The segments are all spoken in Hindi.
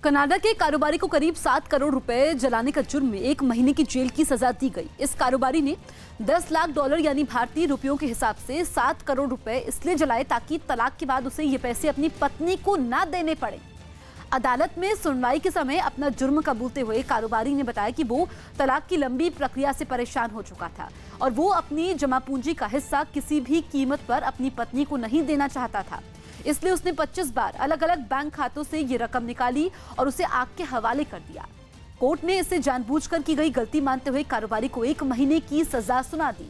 कनाडा के कारोबारी को करीब 7 करोड़ रुपए जलाने का जुर्म में 1 महीने की जेल की सजा दी गई। इस कारोबारी ने 10 लाख डॉलर यानी भारतीय रुपयों के हिसाब से 7 करोड़ रुपए इसलिए जलाए ताकि तलाक के बाद उसे ये पैसे अपनी पत्नी को ना देने पड़े। अदालत में सुनवाई के समय अपना जुर्म कबूलते हुए कारोबारी ने बताया कि वो तलाक की लंबी प्रक्रिया से परेशान हो चुका था और वो अपनी जमा पूंजी का हिस्सा किसी भी कीमत पर अपनी पत्नी को नहीं देना चाहता था। इसलिए उसने 25 बार अलग अलग बैंक खातों से ये रकम निकाली और उसे आग के हवाले कर दिया। कोर्ट ने इसे जानबूझकर की गई गलती मानते हुए कारोबारी को 1 महीने की सजा सुना दी।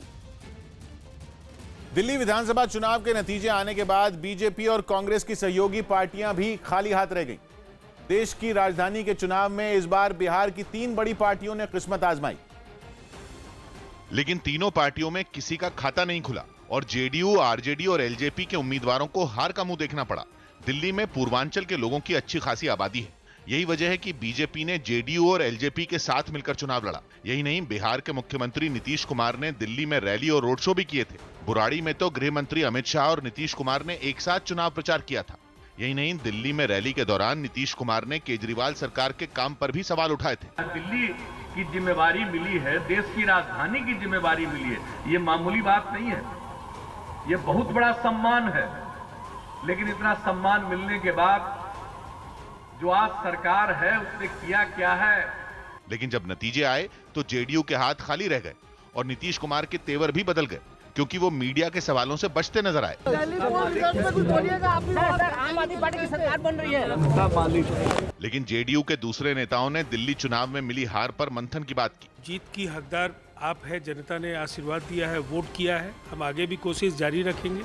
दिल्ली विधानसभा चुनाव के नतीजे आने के बाद बीजेपी और कांग्रेस की सहयोगी पार्टियां भी खाली हाथ रह गईं। देश की राजधानी के चुनाव में इस बार बिहार की 3 बड़ी पार्टियों ने किस्मत आजमाई, लेकिन तीनों पार्टियों में किसी का खाता नहीं खुला और जेडीयू, आरजेडी और एलजेपी के उम्मीदवारों को हार का मुंह देखना पड़ा। दिल्ली में पूर्वांचल के लोगों की अच्छी खासी आबादी है। यही वजह है कि बीजेपी ने जेडीयू और एलजेपी के साथ मिलकर चुनाव लड़ा। यही नहीं, बिहार के मुख्यमंत्री नीतीश कुमार ने दिल्ली में रैली और रोड शो भी किए थे। बुराड़ी में तो गृह मंत्री अमित शाह और नीतीश कुमार ने एक साथ चुनाव प्रचार किया था। यही नहीं, दिल्ली में रैली के दौरान नीतीश कुमार ने केजरीवाल सरकार के काम पर भी सवाल उठाए थे। दिल्ली की जिम्मेवारी मिली है, देश की राजधानी की जिम्मेवारी मिली है, ये मामूली बात नहीं है, ये बहुत बड़ा सम्मान है। लेकिन इतना सम्मान मिलने के बाद जो आज सरकार है उसने किया क्या है? लेकिन जब नतीजे आए तो जेडीयू के हाथ खाली रह गए और नीतीश कुमार के तेवर भी बदल गए, क्योंकि वो मीडिया के सवालों से बचते नजर आए। आम आदमी पार्टी की सरकार बन रही है। लेकिन जेडीयू के दूसरे नेताओं ने दिल्ली चुनाव में मिली हार पर मंथन की बात की। जीत की हकदार आप है, जनता ने आशीर्वाद दिया है, वोट किया है, हम आगे भी कोशिश जारी रखेंगे।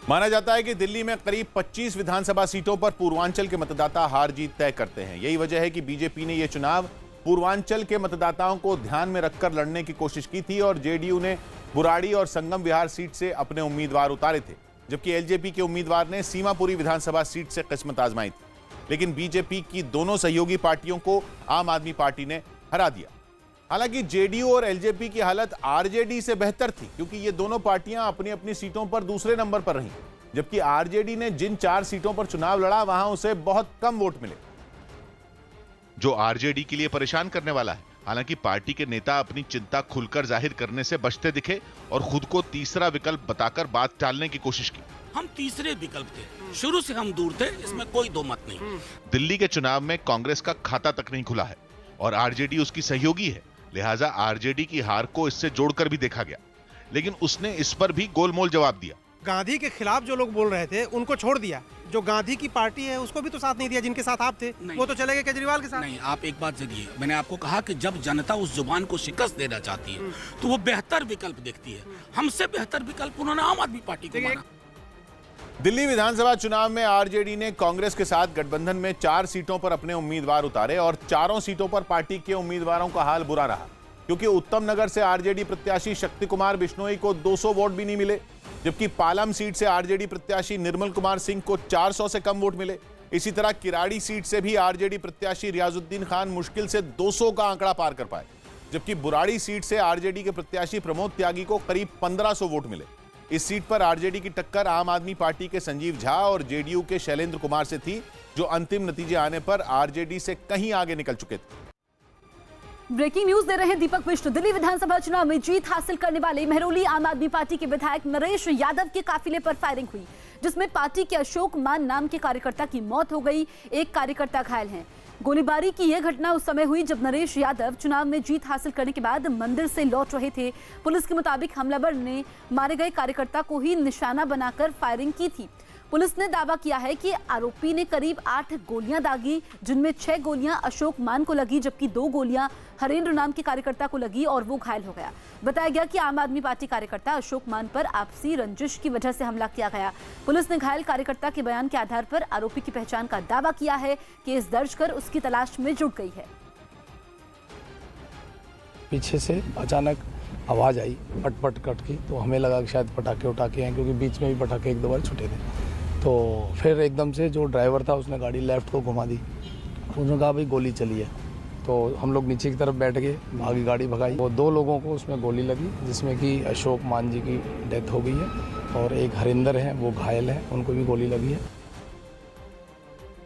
माना जाता है कि दिल्ली में करीब 25 विधानसभा सीटों पर पूर्वांचल के मतदाता हार जीत तय करते हैं। यही वजह है कि बीजेपी ने यह चुनाव पूर्वांचल के मतदाताओं को ध्यान में रखकर लड़ने की कोशिश की थी और जेडीयू ने बुराड़ी और संगम विहार सीट से अपने उम्मीदवार उतारे थे, जबकि एलजेपी के उम्मीदवार ने सीमापुरी विधानसभा सीट से किस्मत आजमाई थी। लेकिन बीजेपी की दोनों सहयोगी पार्टियों को आम आदमी पार्टी ने हरा दिया। हालांकि जेडीयू और एलजेपी की हालत आरजेडी से बेहतर थी, क्योंकि ये दोनों पार्टियां अपनी अपनी सीटों पर दूसरे नंबर पर रहीं, जबकि आरजेडी ने जिन 4 सीटों पर चुनाव लड़ा वहां उसे बहुत कम वोट मिले, जो आरजेडी के लिए परेशान करने वाला है। हालांकि पार्टी के नेता अपनी चिंता खुलकर जाहिर करने से बचते दिखे और खुद को तीसरा विकल्प बताकर बात टालने की कोशिश की। हम तीसरे विकल्प थे, शुरू से हम दूर थे, इसमें कोई दो मत नहीं। दिल्ली के चुनाव में कांग्रेस का खाता तक नहीं खुला है और आरजेडी उसकी सहयोगी है, लिहाजा आरजेडी की हार को इससे जोड़कर भी देखा गया। लेकिन उसने इस पर भी गोलमोल जवाब दिया। गांधी के खिलाफ जो लोग बोल रहे थे उनको छोड़ दिया, जो गांधी की पार्टी है उसको भी तो साथ नहीं दिया, जिनके साथ आप थे वो तो चले गए केजरीवाल के साथ। नहीं, आप एक बात जगिए, मैंने आपको कहा कि जब जनता उस जुबान को शिकस्त देना चाहती है तो वो बेहतर विकल्प देखती है। हमसे बेहतर विकल्प उन्होंने आम आदमी पार्टी को माना। दिल्ली विधानसभा चुनाव में आरजेडी ने कांग्रेस के साथ गठबंधन में 4 सीटों पर अपने उम्मीदवार उतारे और 4 सीटों पर पार्टी के उम्मीदवारों का हाल बुरा रहा, क्योंकि उत्तम नगर से आरजेडी प्रत्याशी शक्ति कुमार बिश्नोई को 200 वोट भी नहीं मिले, जबकि पालम सीट से आरजेडी प्रत्याशी निर्मल कुमार सिंह को 400 से कम वोट मिले। इसी तरह किराड़ी सीट से भी आरजेडी प्रत्याशी रियाजुद्दीन खान मुश्किल से 200 का आंकड़ा पार कर पाए, जबकि बुराड़ी सीट से आरजेडी के प्रत्याशी प्रमोद त्यागी को करीब 1500 वोट मिले। इस सीट पर आरजेडी की टक्कर आम आदमी पार्टी के संजीव झा और जेडीयू के शैलेंद्र कुमार से थी, जो अंतिम नतीजे आने पर आरजेडी से कहीं आगे निकल चुके थे। ब्रेकिंग न्यूज दे रहे हैं दीपक मिश्र। दिल्ली विधानसभा चुनाव में जीत हासिल करने वाले मेहरौली आम आदमी पार्टी के विधायक नरेश यादव के काफिले पर फायरिंग हुई, जिसमें पार्टी के अशोक मान नाम के कार्यकर्ता की मौत हो गई, एक कार्यकर्ता घायल है। गोलीबारी की यह घटना उस समय हुई जब नरेश यादव चुनाव में जीत हासिल करने के बाद मंदिर से लौट रहे थे। पुलिस के मुताबिक हमलावर ने मारे गए कार्यकर्ता को ही निशाना बनाकर फायरिंग की थी। पुलिस ने दावा किया है कि आरोपी ने करीब 8 गोलियां दागी, जिनमें 6 गोलियां अशोक मान को लगी, जबकि 2 गोलियां हरेंद्र नाम के कार्यकर्ता को लगी और वो घायल हो गया। बताया गया कि आम आदमी पार्टी कार्यकर्ता अशोक मान पर आपसी रंजिश की वजह से हमला किया गया। पुलिस ने घायल कार्यकर्ता के बयान के आधार पर आरोपी की पहचान का दावा किया है। केस दर्ज कर उसकी तलाश में जुट गई है। पीछे से अचानक आवाज आई पट पट कट की, तो हमें लगा कि शायद पटाखे उठाके हैं, क्योंकि बीच में भी पटाखे 1-2 बार छूटे थे। तो फिर एकदम से जो ड्राइवर था उसने गाड़ी लेफ्ट को घुमा दी, उसने कहा भाई गोली चली है। तो हम लोग नीचे की तरफ बैठ गए, आगे गाड़ी भगाई। वो 2 लोगों को उसमें गोली लगी, जिसमें कि अशोक मान जी की डेथ हो गई है और एक हरिंदर है वो घायल है, उनको भी गोली लगी है।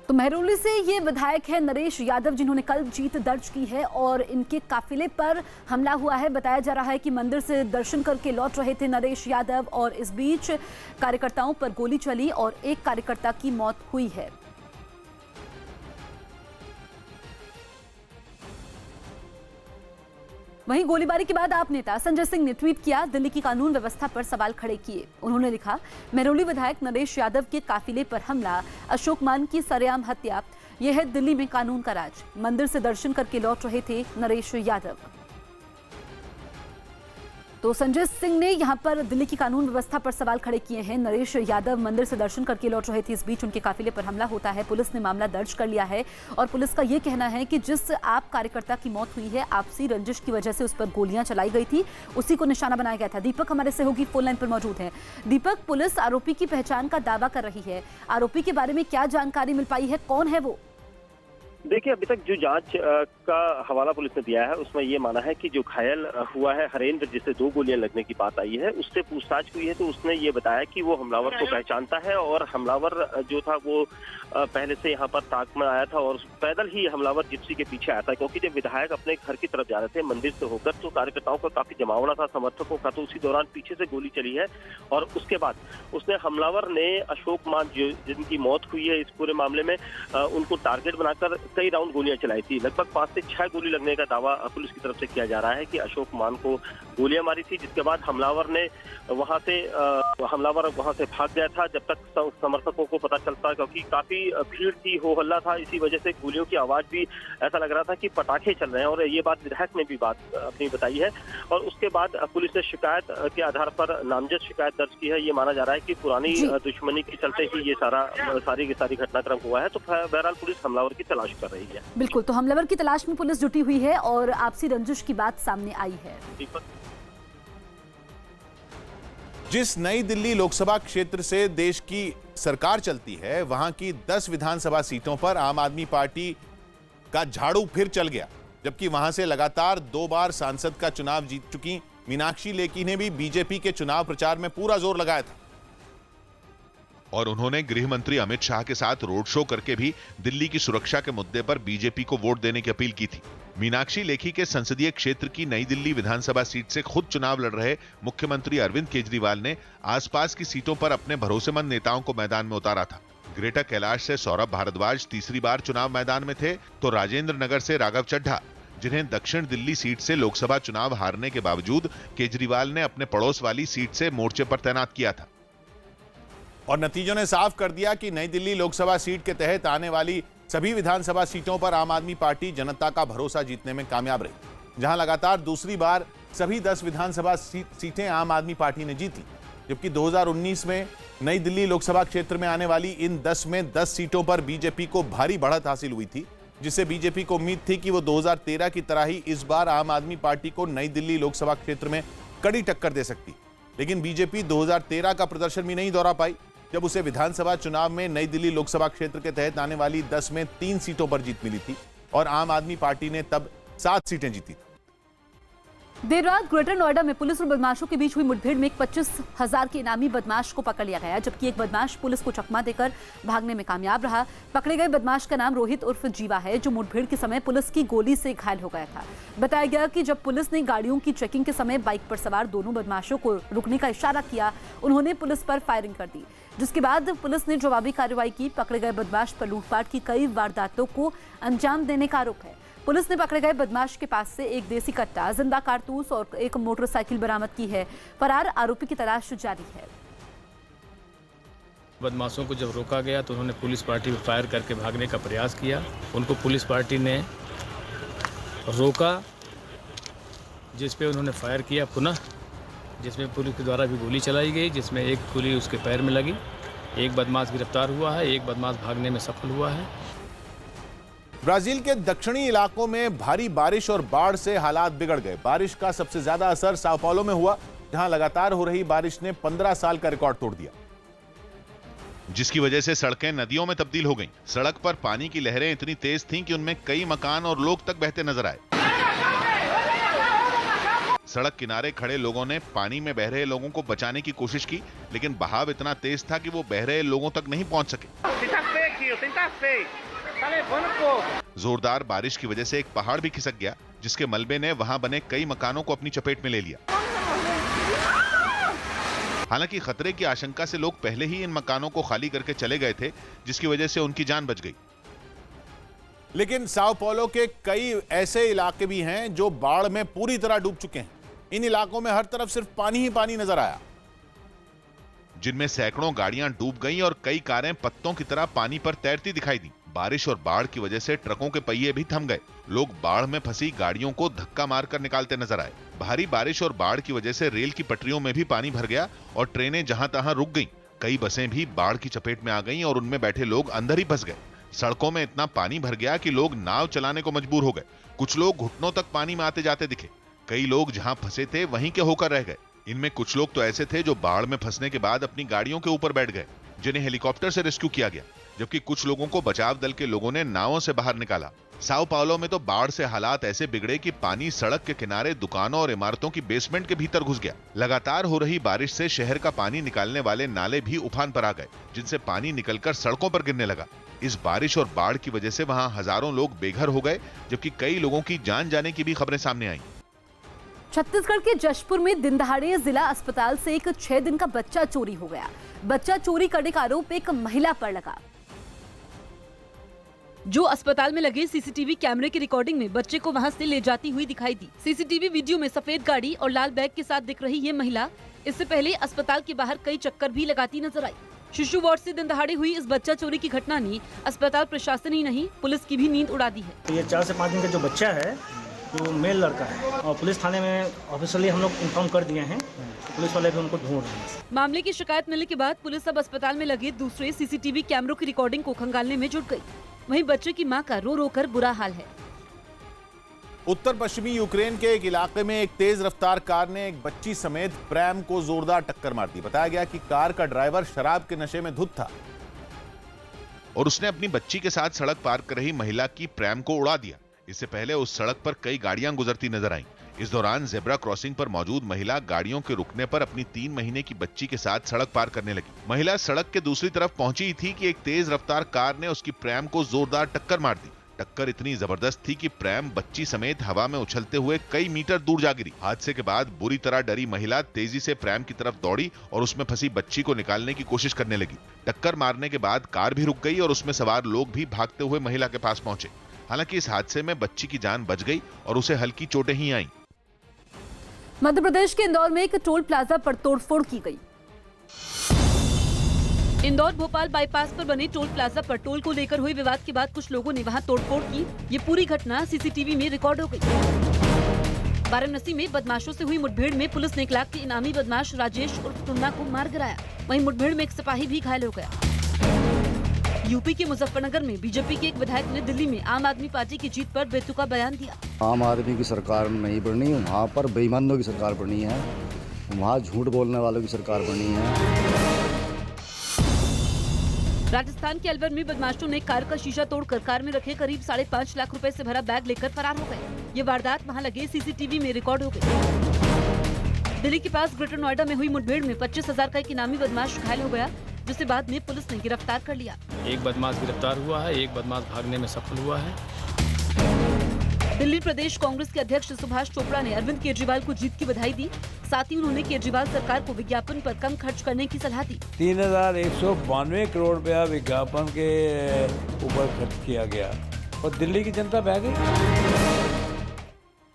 तो महरौली से ये विधायक है नरेश यादव, जिन्होंने कल जीत दर्ज की है और इनके काफिले पर हमला हुआ है। बताया जा रहा है कि मंदिर से दर्शन करके लौट रहे थे नरेश यादव और इस बीच कार्यकर्ताओं पर गोली चली और एक कार्यकर्ता की मौत हुई है। वहीं गोलीबारी के बाद आप नेता संजय सिंह ने ट्वीट किया, दिल्ली की कानून व्यवस्था पर सवाल खड़े किए। उन्होंने लिखा, महरौली विधायक नरेश यादव के काफिले पर हमला, अशोक मान की सरेआम हत्या, यह है दिल्ली में कानून का राज। मंदिर से दर्शन करके लौट रहे थे नरेश यादव। तो संजय सिंह ने यहां पर दिल्ली की कानून व्यवस्था पर सवाल खड़े किए हैं। नरेश यादव मंदिर से दर्शन करके लौट रहे थे, इस बीच उनके काफिले पर हमला होता है। पुलिस ने मामला दर्ज कर लिया है और पुलिस का यह कहना है कि जिस आप कार्यकर्ता की मौत हुई है, आपसी रंजिश की वजह से उस पर गोलियां चलाई गई थी, उसी को निशाना बनाया गया था। दीपक हमारे सहयोगी फोन लाइन पर मौजूद है। दीपक, पुलिस आरोपी की पहचान का दावा कर रही है, आरोपी के बारे में क्या जानकारी मिल पाई है, कौन है वो? देखिए, अभी तक जो जांच का हवाला पुलिस ने दिया है उसमें ये माना है कि जो घायल हुआ है हरेंद्र, जिसे 2 गोलियां लगने की बात आई है, उससे पूछताछ हुई है तो उसने ये बताया कि वो हमलावर को पहचानता है और हमलावर जो था वो पहले से यहाँ पर ताक में आया था और पैदल ही हमलावर जिप्सी के पीछे आया था, क्योंकि जब विधायक अपने घर की तरफ जा रहे थे मंदिर से होकर तो कार्यकर्ताओं का काफी जमावड़ा था, समर्थकों का, तो उसी दौरान पीछे से गोली चली है और उसके बाद उसने हमलावर ने अशोक मान जिनकी मौत हुई है इस पूरे मामले में उनको टारगेट बनाकर कई राउंड गोलियां चलाई थी। लगभग 5 से 6 गोली लगने का दावा पुलिस की तरफ से किया जा रहा है कि अशोक मान को गोलियां मारी थी, जिसके बाद हमलावर वहां से भाग गया था जब तक समर्थकों को पता चलता, क्योंकि काफी भीड़ थी, हो हल्ला था, इसी वजह से गोलियों की आवाज भी ऐसा लग रहा था कि पटाखे चल रहे हैं और ये बात विधायक ने भी बात अपनी बताई है। और उसके बाद पुलिस ने शिकायत के आधार पर नामजद शिकायत दर्ज की है। ये माना जा रहा है कि पुरानी दुश्मनी के चलते ही ये सारी घटनाक्रम हुआ है। तो बहरहाल पुलिस हमलावर की तलाश कर रही है। बिल्कुल, तो हमलावर की तलाश में पुलिस जुटी हुई है और आपसी रंजिश की बात सामने आई है। जिस नई दिल्ली लोकसभा क्षेत्र से देश की सरकार चलती है, वहां की 10 विधानसभा सीटों पर आम आदमी पार्टी का झाड़ू फिर चल गया, जबकि वहां से लगातार 2 बार सांसद का चुनाव जीत चुकी मीनाक्षी लेखी ने भी बीजेपी के चुनाव प्रचार में पूरा जोर लगाया था और उन्होंने गृह मंत्री अमित शाह के साथ रोड शो करके भी दिल्ली की सुरक्षा के मुद्दे पर बीजेपी को वोट देने की अपील की थी। मीनाक्षी लेखी के संसदीय क्षेत्र की नई दिल्ली विधानसभा सीट से खुद चुनाव लड़ रहे मुख्यमंत्री अरविंद केजरीवाल ने आसपास की सीटों पर अपने भरोसेमंद नेताओं को मैदान में उतारा था। ग्रेटर कैलाश से सौरभ भारद्वाज तीसरी बार चुनाव मैदान में थे, तो राजेंद्र नगर से राघव चड्ढा, जिन्हें दक्षिण दिल्ली सीट से लोकसभा चुनाव हारने के बावजूद केजरीवाल ने अपने पड़ोस वाली सीट से मोर्चे पर तैनात किया था। और नतीजों ने साफ कर दिया कि नई दिल्ली लोकसभा सीट के तहत आने वाली सभी विधानसभा सीटों पर आम आदमी पार्टी जनता का भरोसा जीतने में कामयाब रही, जहां लगातार दूसरी बार सभी 10 विधानसभा सीटें आम आदमी पार्टी ने जीत ली, जबकि 2019 में नई दिल्ली लोकसभा क्षेत्र में आने वाली इन 10 में 10 सीटों पर बीजेपी को भारी बढ़त हासिल हुई थी, जिससे बीजेपी को उम्मीद थी कि वो 2013 की तरह ही इस बार आम आदमी पार्टी को नई दिल्ली लोकसभा क्षेत्र में कड़ी टक्कर दे सकती। लेकिन बीजेपी 2013 का प्रदर्शन भी नहीं दोहरा पाई, जब उसे विधानसभा चुनाव में नई दिल्ली लोकसभा क्षेत्र के तहत आने वाली 10 में 3 सीटों पर जीत मिली थी और आम आदमी पार्टी ने तब 7 सीटें जीती थी। देर रात ग्रेटर नोएडा में पुलिस और बदमाशों के बीच हुई मुठभेड़ में एक 25,000 के इनामी बदमाश को पकड़ लिया गया, जबकि एक बदमाश पुलिस को चकमा देकर भागने में कामयाब रहा। पकड़े गए बदमाश का नाम रोहित उर्फ जीवा है, जो मुठभेड़ के समय पुलिस की गोली से घायल हो गया था। बताया गया कि जब पुलिस ने गाड़ियों की चेकिंग के समय बाइक पर सवार दोनों बदमाशों को रुकने का इशारा किया, उन्होंने पुलिस पर फायरिंग कर दी, जिसके बाद पुलिस ने जवाबी कार्रवाई की। पकड़े गए बदमाश पर लूटपाट की कई वारदातों को अंजाम देने का आरोप है। पुलिस ने पकड़े गए बदमाश के पास से एक देसी कट्टा, जिंदा कारतूस और एक मोटरसाइकिल बरामद की है। फरार आरोपी की तलाश जारी है। बदमाशों को जब रोका गया तो उन्होंने पुलिस पार्टी पर फायर करके भागने का प्रयास किया। उनको पुलिस पार्टी ने रोका, जिस पे उन्होंने फायर किया पुनः, जिसमें पुलिस के द्वारा भी गोली चलाई गई, जिसमें एक गोली उसके पैर में लगी। एक बदमाश गिरफ्तार हुआ है, एक बदमाश भागने में सफल हुआ है। ब्राजील के दक्षिणी इलाकों में भारी बारिश और बाढ़ से हालात बिगड़ गए। बारिश का सबसे ज्यादा असर साओ पाउलो में हुआ, जहां लगातार हो रही बारिश ने 15 साल का रिकॉर्ड तोड़ दिया, जिसकी वजह से सड़कें नदियों में तब्दील हो गईं। सड़क पर पानी की लहरें इतनी तेज थीं कि उनमें कई मकान और लोग तक बहते नजर आए। सड़क किनारे खड़े लोगों ने पानी में बह रहे लोगों को बचाने की कोशिश की, लेकिन बहाव इतना तेज था कि वो बह रहे लोगों तक नहीं पहुंच सके। जोरदार बारिश की वजह से एक पहाड़ भी खिसक गया, जिसके मलबे ने वहां बने कई मकानों को अपनी चपेट में ले लिया। हालांकि खतरे की आशंका से लोग पहले ही इन मकानों को खाली करके चले गए थे, जिसकी वजह से उनकी जान बच गई। लेकिन साओ पौलो के कई ऐसे इलाके भी हैं जो बाढ़ में पूरी तरह डूब चुके हैं। इन इलाकों में हर तरफ सिर्फ पानी ही पानी नजर आया, जिनमें सैकड़ों गाड़ियां डूब गईं और कई कारें पत्तों की तरह पानी पर तैरती दिखाई दी। बारिश और बाढ़ की वजह से ट्रकों के पहिए भी थम गए। लोग बाढ़ में फंसी गाड़ियों को धक्का मारकर निकालते नजर आए। भारी बारिश और बाढ़ की वजह से रेल की पटरियों में भी पानी भर गया और ट्रेनें जहां तहां रुक गईं। कई बसें भी बाढ़ की चपेट में आ गईं और उनमें बैठे लोग अंदर ही फंस गए। सड़कों में इतना पानी भर गया कि लोग नाव चलाने को मजबूर हो गए। कुछ लोग घुटनों तक पानी में आते जाते दिखे। कई लोग जहां फंसे थे वहीं के होकर रह गए। इनमें कुछ लोग तो ऐसे थे जो बाढ़ में फंसने के बाद अपनी गाड़ियों के ऊपर बैठ गए, जिन्हें हेलीकॉप्टर से रेस्क्यू किया गया, जबकि कुछ लोगों को बचाव दल के लोगों ने नावों से बाहर निकाला। साओ पाउलो में तो बाढ़ से हालात ऐसे बिगड़े कि पानी सड़क के किनारे, दुकानों और इमारतों की बेसमेंट के भीतर घुस गया। लगातार हो रही बारिश से शहर का पानी निकालने वाले नाले भी उफान पर आ गए, जिनसे पानी निकलकर सड़कों पर गिरने लगा। इस बारिश और बाढ़ की वजह से वहां हजारों लोग बेघर हो गए, जबकि कई लोगों की जान जाने की भी खबरें सामने आई। छत्तीसगढ़ के जशपुर में दिन दहाड़े जिला अस्पताल से एक 6 दिन का बच्चा चोरी हो गया। बच्चा चोरी करने का आरोप एक महिला पर लगा। जो अस्पताल में लगे सीसीटीवी कैमरे की रिकॉर्डिंग में बच्चे को वहां से ले जाती हुई दिखाई दी। सीसीटीवी वीडियो में सफेद गाड़ी और लाल बैग के साथ दिख रही ये महिला इससे पहले अस्पताल के बाहर कई चक्कर भी लगाती नजर आई। शिशु वार्ड से दिन दहाड़े हुई इस बच्चा चोरी की घटना ने अस्पताल प्रशासन ही नहीं, पुलिस की भी नींद उड़ा दी है। ये 4 से 5 दिन का जो बच्चा है, जो मेल लड़का है, और पुलिस थाने में ऑफिशियली हम लोग इन्फॉर्म कर दिए हैं। पुलिस वाले भी उनको ढूंढ रहे हैं। मामले की शिकायत मिलने के बाद पुलिस अब अस्पताल में लगे दूसरे सीसीटीवी कैमरों की रिकॉर्डिंग को खंगालने में जुट गई। वहीं बच्चे की मां का रो रो कर बुरा हाल है। उत्तर पश्चिमी यूक्रेन के एक इलाके में एक तेज रफ्तार कार ने एक बच्ची समेत प्रेम को जोरदार टक्कर मार दी। बताया गया कि कार का ड्राइवर शराब के नशे में धुत था और उसने अपनी बच्ची के साथ सड़क पार कर रही महिला की प्रेम को उड़ा दिया। इससे पहले उस सड़क पर कई गाड़ियां गुजरती नजर आईं। इस दौरान जेब्रा क्रॉसिंग पर मौजूद महिला गाड़ियों के रुकने पर अपनी 3 महीने की बच्ची के साथ सड़क पार करने लगी। महिला सड़क के दूसरी तरफ पहुंची थी कि एक तेज रफ्तार कार ने उसकी प्रेम को जोरदार टक्कर मार दी। टक्कर इतनी जबरदस्त थी कि प्रेम बच्ची समेत हवा में उछलते हुए कई मीटर दूर जा गिरी। हादसे के बाद बुरी तरह डरी महिला तेजी से प्रेम की तरफ दौड़ी और उसमें फंसी बच्ची को निकालने की कोशिश करने लगी। टक्कर मारने के बाद कार भी रुक गई और उसमें सवार लोग भी भागते हुए महिला के पास पहुंचे। हालांकि इस हादसे में बच्ची की जान बच गई और उसे हल्की चोटें ही आईं। मध्य प्रदेश के इंदौर में एक टोल प्लाजा पर तोड़फोड़ की गई। इंदौर भोपाल बाईपास पर बने टोल प्लाजा पर टोल को लेकर हुए विवाद के बाद कुछ लोगों ने वहां तोड़फोड़ की। ये पूरी घटना सीसीटीवी में रिकॉर्ड हो गई। वाराणसी में बदमाशों से हुई मुठभेड़ में पुलिस ने 1 लाख के इनामी बदमाश राजेश उर्फ टुन्ना को मार गिराया। वहीं मुठभेड़ में एक सिपाही भी घायल हो गया। यूपी के मुजफ्फरनगर में बीजेपी के एक विधायक ने दिल्ली में आम आदमी पार्टी की जीत पर बेतुका बयान दिया। आम आदमी की सरकार नहीं बनी, वहाँ पर बेईमानों की सरकार बनी है, वहाँ झूठ बोलने वालों की सरकार बनी है। राजस्थान के अलवर में बदमाशों ने कार का शीशा तोड़कर कार में रखे करीब 5.5 लाख रुपए से भरा बैग लेकर फरार हो गए। ये वारदात वहां लगे सीसीटीवी में रिकॉर्ड हो गई। दिल्ली के पास ग्रेटर नोएडा में हुई मुठभेड़ में 25,000 का एक इनामी बदमाश घायल हो गया, जिसे बाद में पुलिस ने गिरफ्तार कर लिया। एक बदमाश गिरफ्तार हुआ है, एक बदमाश भागने में सफल हुआ है। दिल्ली प्रदेश कांग्रेस के अध्यक्ष सुभाष चोपड़ा ने अरविंद केजरीवाल को जीत की बधाई दी। साथ ही उन्होंने केजरीवाल सरकार को विज्ञापन पर कम खर्च करने की सलाह दी। 3,192 करोड़ रुपया विज्ञापन के ऊपर खर्च किया गया और दिल्ली की जनता बह गई।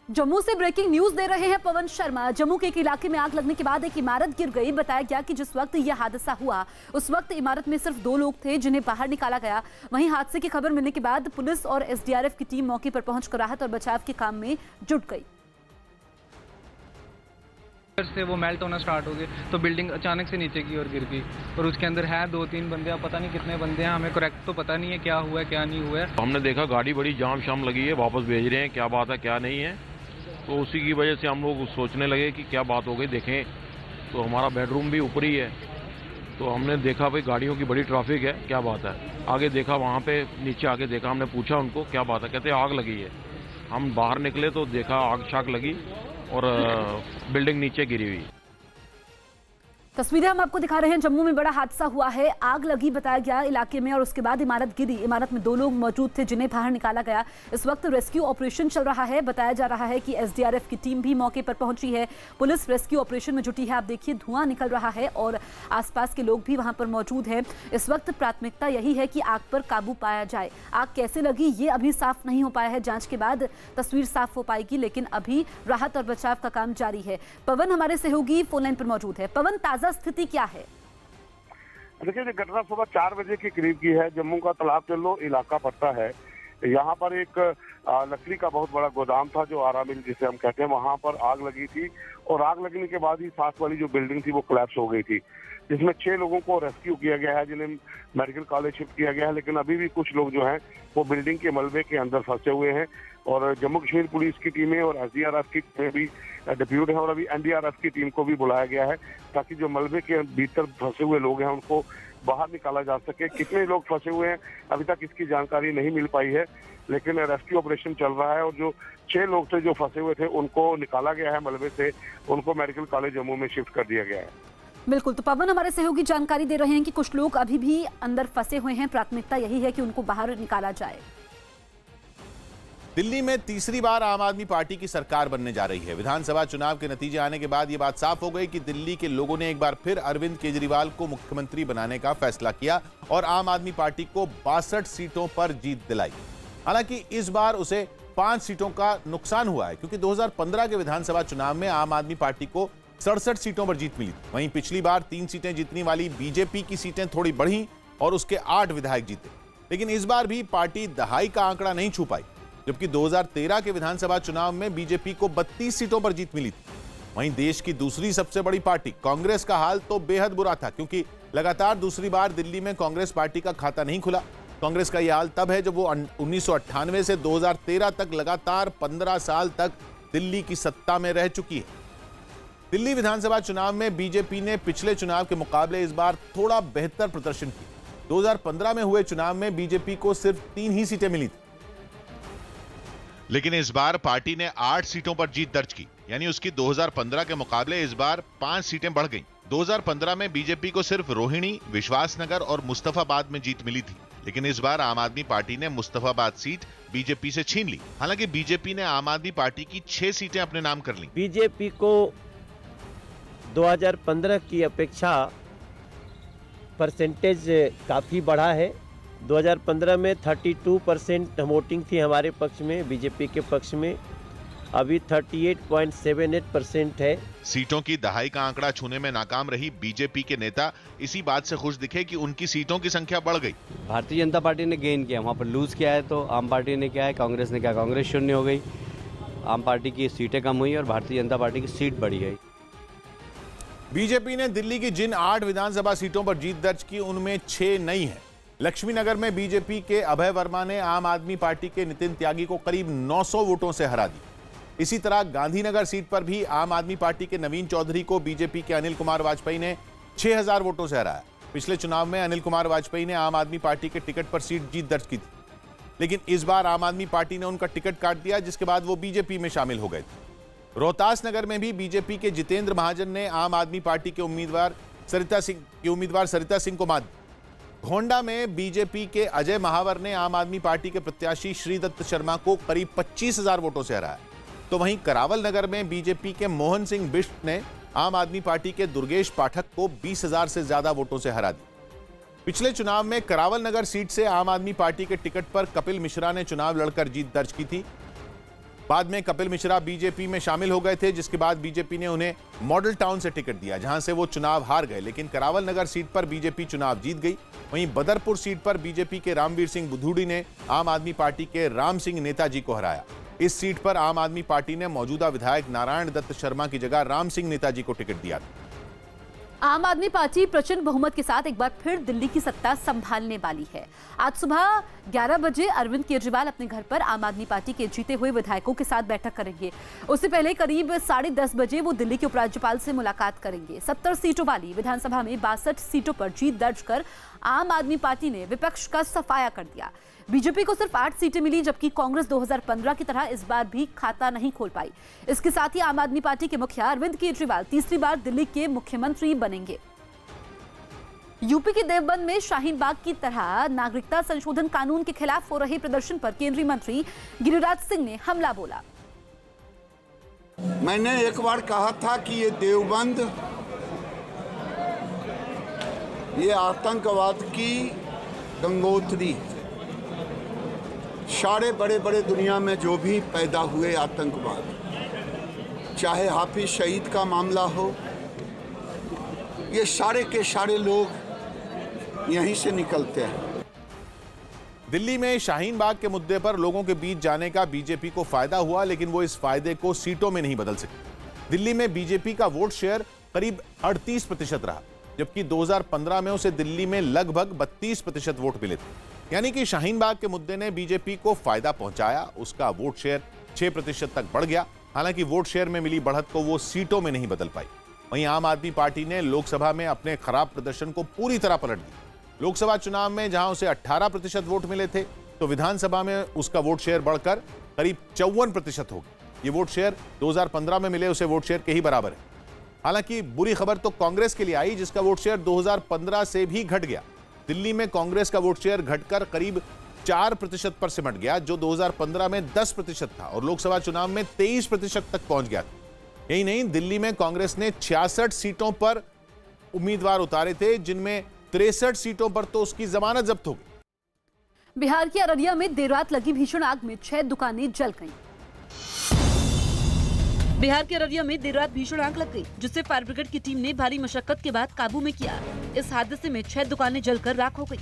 जम्मू से ब्रेकिंग न्यूज दे रहे हैं पवन शर्मा। जम्मू के एक इलाके में आग लगने के बाद एक इमारत गिर गई। बताया गया कि जिस वक्त यह हादसा हुआ उस वक्त इमारत में सिर्फ 2 लोग थे जिन्हें बाहर निकाला गया। वहीं हादसे की खबर मिलने के बाद पुलिस और एसडीआरएफ की टीम मौके पर पहुंचकर राहत और बचाव के काम में जुट गई। से वो मेल्ट होना स्टार्ट हो गए तो बिल्डिंग अचानक से नीचे की ओर गिर गई और उसके अंदर है 2-3 बंदे, पता नहीं कितने बंदे हैं, हमें करेक्ट तो पता नहीं है क्या हुआ है क्या नहीं हुआ है। हमने देखा गाड़ी बड़ी जाम शाम लगी है, वापस भेज रहे हैं, क्या बात है क्या नहीं है। तो उसी की वजह से हम लोग सोचने लगे कि क्या बात हो गई। देखें तो हमारा बेडरूम भी ऊपर ही है, तो हमने देखा भाई गाड़ियों की बड़ी ट्रैफिक है, क्या बात है। आगे देखा, वहाँ पे नीचे आके देखा, हमने पूछा उनको क्या बात है, कहते आग लगी है। हम बाहर निकले तो देखा आग शाग लगी और बिल्डिंग नीचे गिरी हुई। तस्वीरें हम आपको दिखा रहे हैं। जम्मू में बड़ा हादसा हुआ है, आग लगी बताया गया इलाके में और उसके बाद इमारत गिरी। इमारत में 2 लोग मौजूद थे जिन्हें बाहर निकाला गया। इस वक्त रेस्क्यू ऑपरेशन चल रहा है। बताया जा रहा है कि एसडीआरएफ की टीम भी मौके पर पहुंची है। पुलिस रेस्क्यू ऑपरेशन में जुटी है। आप देखिए धुआं निकल रहा है और आसपास के लोग भी वहां पर मौजूद हैं। इस वक्त प्राथमिकता यही है कि आग पर काबू पाया जाए। आग कैसे लगी ये अभी साफ नहीं हो पाया है, जांच के बाद तस्वीर साफ हो पाएगी, लेकिन अभी राहत और बचाव का काम जारी है। पवन हमारे सहयोगी फोन लाइन पर मौजूद है। पवन, ताजा स्थिति क्या है? देखिए, ये घटना सुबह 4 बजे के करीब की है। जम्मू का तालाब चल्लो इलाका पड़ता है। यहाँ पर एक लकड़ी का बहुत बड़ा गोदाम था जो आरा मिल जिसे हम कहते हैं, वहाँ पर आग लगी थी और आग लगने के बाद ही साथ वाली जो बिल्डिंग थी वो कोलैप्स हो गई थी, जिसमें 6 लोगों को रेस्क्यू किया गया है जिन्हें मेडिकल कॉलेज शिफ्ट किया गया है। लेकिन अभी भी कुछ लोग जो हैं वो बिल्डिंग के मलबे के अंदर फंसे हुए हैं और जम्मू कश्मीर पुलिस की टीमें और एसडीआरएफ की टीमें भी डिप्यूट है और अभी एनडीआरएफ की टीम को भी बुलाया गया है ताकि जो मलबे के भीतर फंसे हुए लोग हैं उनको बाहर निकाला जा सके। कितने लोग फंसे हुए हैं अभी तक इसकी जानकारी नहीं मिल पाई है, लेकिन रेस्क्यू ऑपरेशन चल रहा है और जो 6 लोग थे जो फंसे हुए थे उनको निकाला गया है मलबे से, उनको मेडिकल कॉलेज जम्मू में शिफ्ट कर दिया गया है। बिल्कुल, तो पवन हमारे सहयोगी जानकारी दे रहे हैं कि कुछ लोग अभी भी अंदर फंसे हुए हैं। प्राथमिकता यही है कि उनको बाहर निकाला जाए। दिल्ली में तीसरी बार आम आदमी पार्टी की सरकार बनने जा रही है। विधानसभा चुनाव के नतीजे आने के बाद यह बात साफ हो गई कि दिल्ली के लोगों ने एक बार फिर अरविंद केजरीवाल को मुख्यमंत्री बनाने का फैसला किया और आम आदमी पार्टी को 62 सीटों पर जीत दिलाई। हालांकि इस बार उसे 5 सीटों का नुकसान हुआ है क्योंकि 2015 के विधानसभा चुनाव में आम आदमी पार्टी को 67 सीटों पर जीत मिली। वहीं पिछली बार 3 सीटें जीतने वाली बीजेपी की सीटें थोड़ी बढ़ी और उसके 8 विधायक जीते। लेकिन इस बार भी पार्टी दहाई का आंकड़ा नहीं छू पाई, जबकि 2013 के विधानसभा चुनाव में बीजेपी को 32 सीटों पर जीत मिली थी। वहीं देश की दूसरी सबसे बड़ी पार्टी कांग्रेस का हाल तो बेहद बुरा था क्योंकि लगातार दूसरी बार दिल्ली में कांग्रेस पार्टी का खाता नहीं खुला। कांग्रेस का यह हाल तब है जब वो 1998 से 2013 तक लगातार 15 साल तक दिल्ली की सत्ता में रह चुकी है। दिल्ली विधानसभा चुनाव में बीजेपी ने पिछले चुनाव के मुकाबले इस बार थोड़ा बेहतर प्रदर्शन किया। 2015 में हुए चुनाव में बीजेपी को सिर्फ 3 ही सीटें मिली थी, लेकिन इस बार पार्टी ने 8 सीटों पर जीत दर्ज की, यानी उसकी 2015 के मुकाबले इस बार 5 सीटें बढ़ गईं। 2015 में बीजेपी को सिर्फ रोहिणी, विश्वासनगर और मुस्तफाबाद में जीत मिली थी, लेकिन इस बार आम आदमी पार्टी ने मुस्तफाबाद सीट बीजेपी से छीन ली। हालांकि बीजेपी ने आम आदमी पार्टी की 6 सीटें अपने नाम कर ली। बीजेपी को 2015 की अपेक्षा परसेंटेज काफी बढ़ा है। 2015 में 32% वोटिंग थी हमारे पक्ष में, बीजेपी के पक्ष में अभी 38.78% है। सीटों की दहाई का आंकड़ा छूने में नाकाम रही बीजेपी के नेता इसी बात से खुश दिखे कि उनकी सीटों की संख्या बढ़ गई। भारतीय जनता पार्टी ने गेन किया, वहाँ पर लूज किया है, तो आम पार्टी ने क्या है, कांग्रेस ने क्या, कांग्रेस शून्य हो गई, आम पार्टी की सीटें कम हुई और भारतीय जनता पार्टी की सीट बढ़ी गई। बीजेपी ने दिल्ली की जिन 8 विधानसभा सीटों पर जीत दर्ज की उनमें 6 नई है। लक्ष्मी नगर में बीजेपी के अभय वर्मा ने आम आदमी पार्टी के नितिन त्यागी को करीब 900 वोटों से हरा दी। इसी तरह गांधीनगर सीट पर भी आम आदमी पार्टी के नवीन चौधरी को बीजेपी के अनिल कुमार वाजपेयी ने 6000 वोटों से हराया। पिछले चुनाव में अनिल कुमार वाजपेयी ने आम आदमी पार्टी के टिकट पर सीट जीत दर्ज की थी, लेकिन इस बार आम आदमी पार्टी ने उनका टिकट काट दिया, जिसके बाद वो बीजेपी में शामिल हो गए थे। रोहतास नगर में भी बीजेपी के जितेंद्र महाजन ने आम आदमी पार्टी के उम्मीदवार सरिता सिंह को मात दी। गोंडा में बीजेपी के अजय महावर ने आम आदमी पार्टी के प्रत्याशी श्रीदत्त शर्मा को करीब 25,000 वोटों से हराया। तो वहीं करावल नगर में बीजेपी के मोहन सिंह बिष्ट ने आम आदमी पार्टी के दुर्गेश पाठक को 20,000 से ज्यादा वोटों से हरा दी। पिछले चुनाव में करावल नगर सीट से आम आदमी पार्टी के टिकट पर कपिल मिश्रा ने चुनाव लड़कर जीत दर्ज की थी। बाद में कपिल मिश्रा बीजेपी में शामिल हो गए थे, जिसके बाद बीजेपी ने उन्हें मॉडल टाउन से टिकट दिया, जहां से वो चुनाव हार गए। लेकिन करावल नगर सीट पर बीजेपी चुनाव जीत गई। वहीं बदरपुर सीट पर बीजेपी के रामवीर सिंह बुधूड़ी ने आम आदमी पार्टी के राम सिंह नेताजी को हराया। इस सीट पर आम आदमी पार्टी ने मौजूदा विधायक नारायण दत्त शर्मा की जगह राम सिंह नेताजी को टिकट दिया था। आम आदमी पार्टी प्रचंड बहुमत के साथ एक बार फिर दिल्ली की सत्ता संभालने वाली है। आज सुबह 11 बजे अरविंद केजरीवाल अपने घर पर आम आदमी पार्टी के जीते हुए विधायकों के साथ बैठक करेंगे। उससे पहले करीब 10:30 बजे वो दिल्ली के उपराज्यपाल से मुलाकात करेंगे। 70 सीटों वाली विधानसभा में 62 सीटों पर जीत दर्ज कर आम आदमी पार्टी ने विपक्ष का सफाया कर दिया। बीजेपी को सिर्फ 8 सीटें मिली, जबकि कांग्रेस 2015 की तरह इस बार भी खाता नहीं खोल पाई। इसके साथ ही आम आदमी पार्टी के मुखिया अरविंद केजरीवाल तीसरी बार दिल्ली के मुख्यमंत्री बनेंगे। यूपी के देवबंद में शाहीन बाग की तरह नागरिकता संशोधन कानून के खिलाफ हो रहे प्रदर्शन पर केंद्रीय मंत्री गिरिराज सिंह ने हमला बोला। मैंने एक बार कहा था कि ये देवबंद ये आतंकवाद की गंगोत्री, सारे बड़े बड़े दुनिया में जो भी पैदा हुए आतंकवाद, चाहे हाफिज सईद का मामला हो, ये सारे के सारे लोग यहीं से निकलते हैं। दिल्ली में शाहीन बाग के मुद्दे पर लोगों के बीच जाने का बीजेपी को फायदा हुआ, लेकिन वो इस फायदे को सीटों में नहीं बदल सकी। दिल्ली में बीजेपी का वोट शेयर करीब 38% रहा, जबकि 2015 में उसे दिल्ली में लगभग 32% वोट मिले थे। यानी कि शाहीन बाग के मुद्दे ने बीजेपी को फायदा पहुंचाया, उसका वोट शेयर 6% तक बढ़ गया। हालांकि वोट शेयर में मिली बढ़त को वो सीटों में नहीं बदल पाई। वहीं आम आदमी पार्टी ने लोकसभा में अपने खराब प्रदर्शन को पूरी तरह पलट दिया। लोकसभा चुनाव में जहां उसे 18% वोट मिले थे, तो विधानसभा में उसका वोट शेयर बढ़कर करीब 54% हो गया। ये वोट शेयर 2015 में मिले उसे वोट शेयर के ही बराबर है। हालांकि बुरी खबर तो कांग्रेस के लिए आई, जिसका वोट शेयर 2015 से भी घट गया। दिल्ली में कांग्रेस का वोट शेयर घटकर करीब 4% पर सिमट गया, जो 2015 में 10% था और लोकसभा चुनाव में 23% तक पहुंच गया था। यही नहीं, दिल्ली में कांग्रेस ने 66 सीटों पर उम्मीदवार उतारे थे, जिनमें 63 सीटों पर तो उसकी जमानत जब्त हो गई। बिहार के अररिया में देर रात लगी भीषण आग में 6 दुकानें जल गईं। बिहार के अररिया में देर रात भीषण आग लग गई, जिससे फायर ब्रिगेड की टीम ने भारी मशक्कत के बाद काबू में किया। इस हादसे में 6 दुकानें जलकर राख हो गई।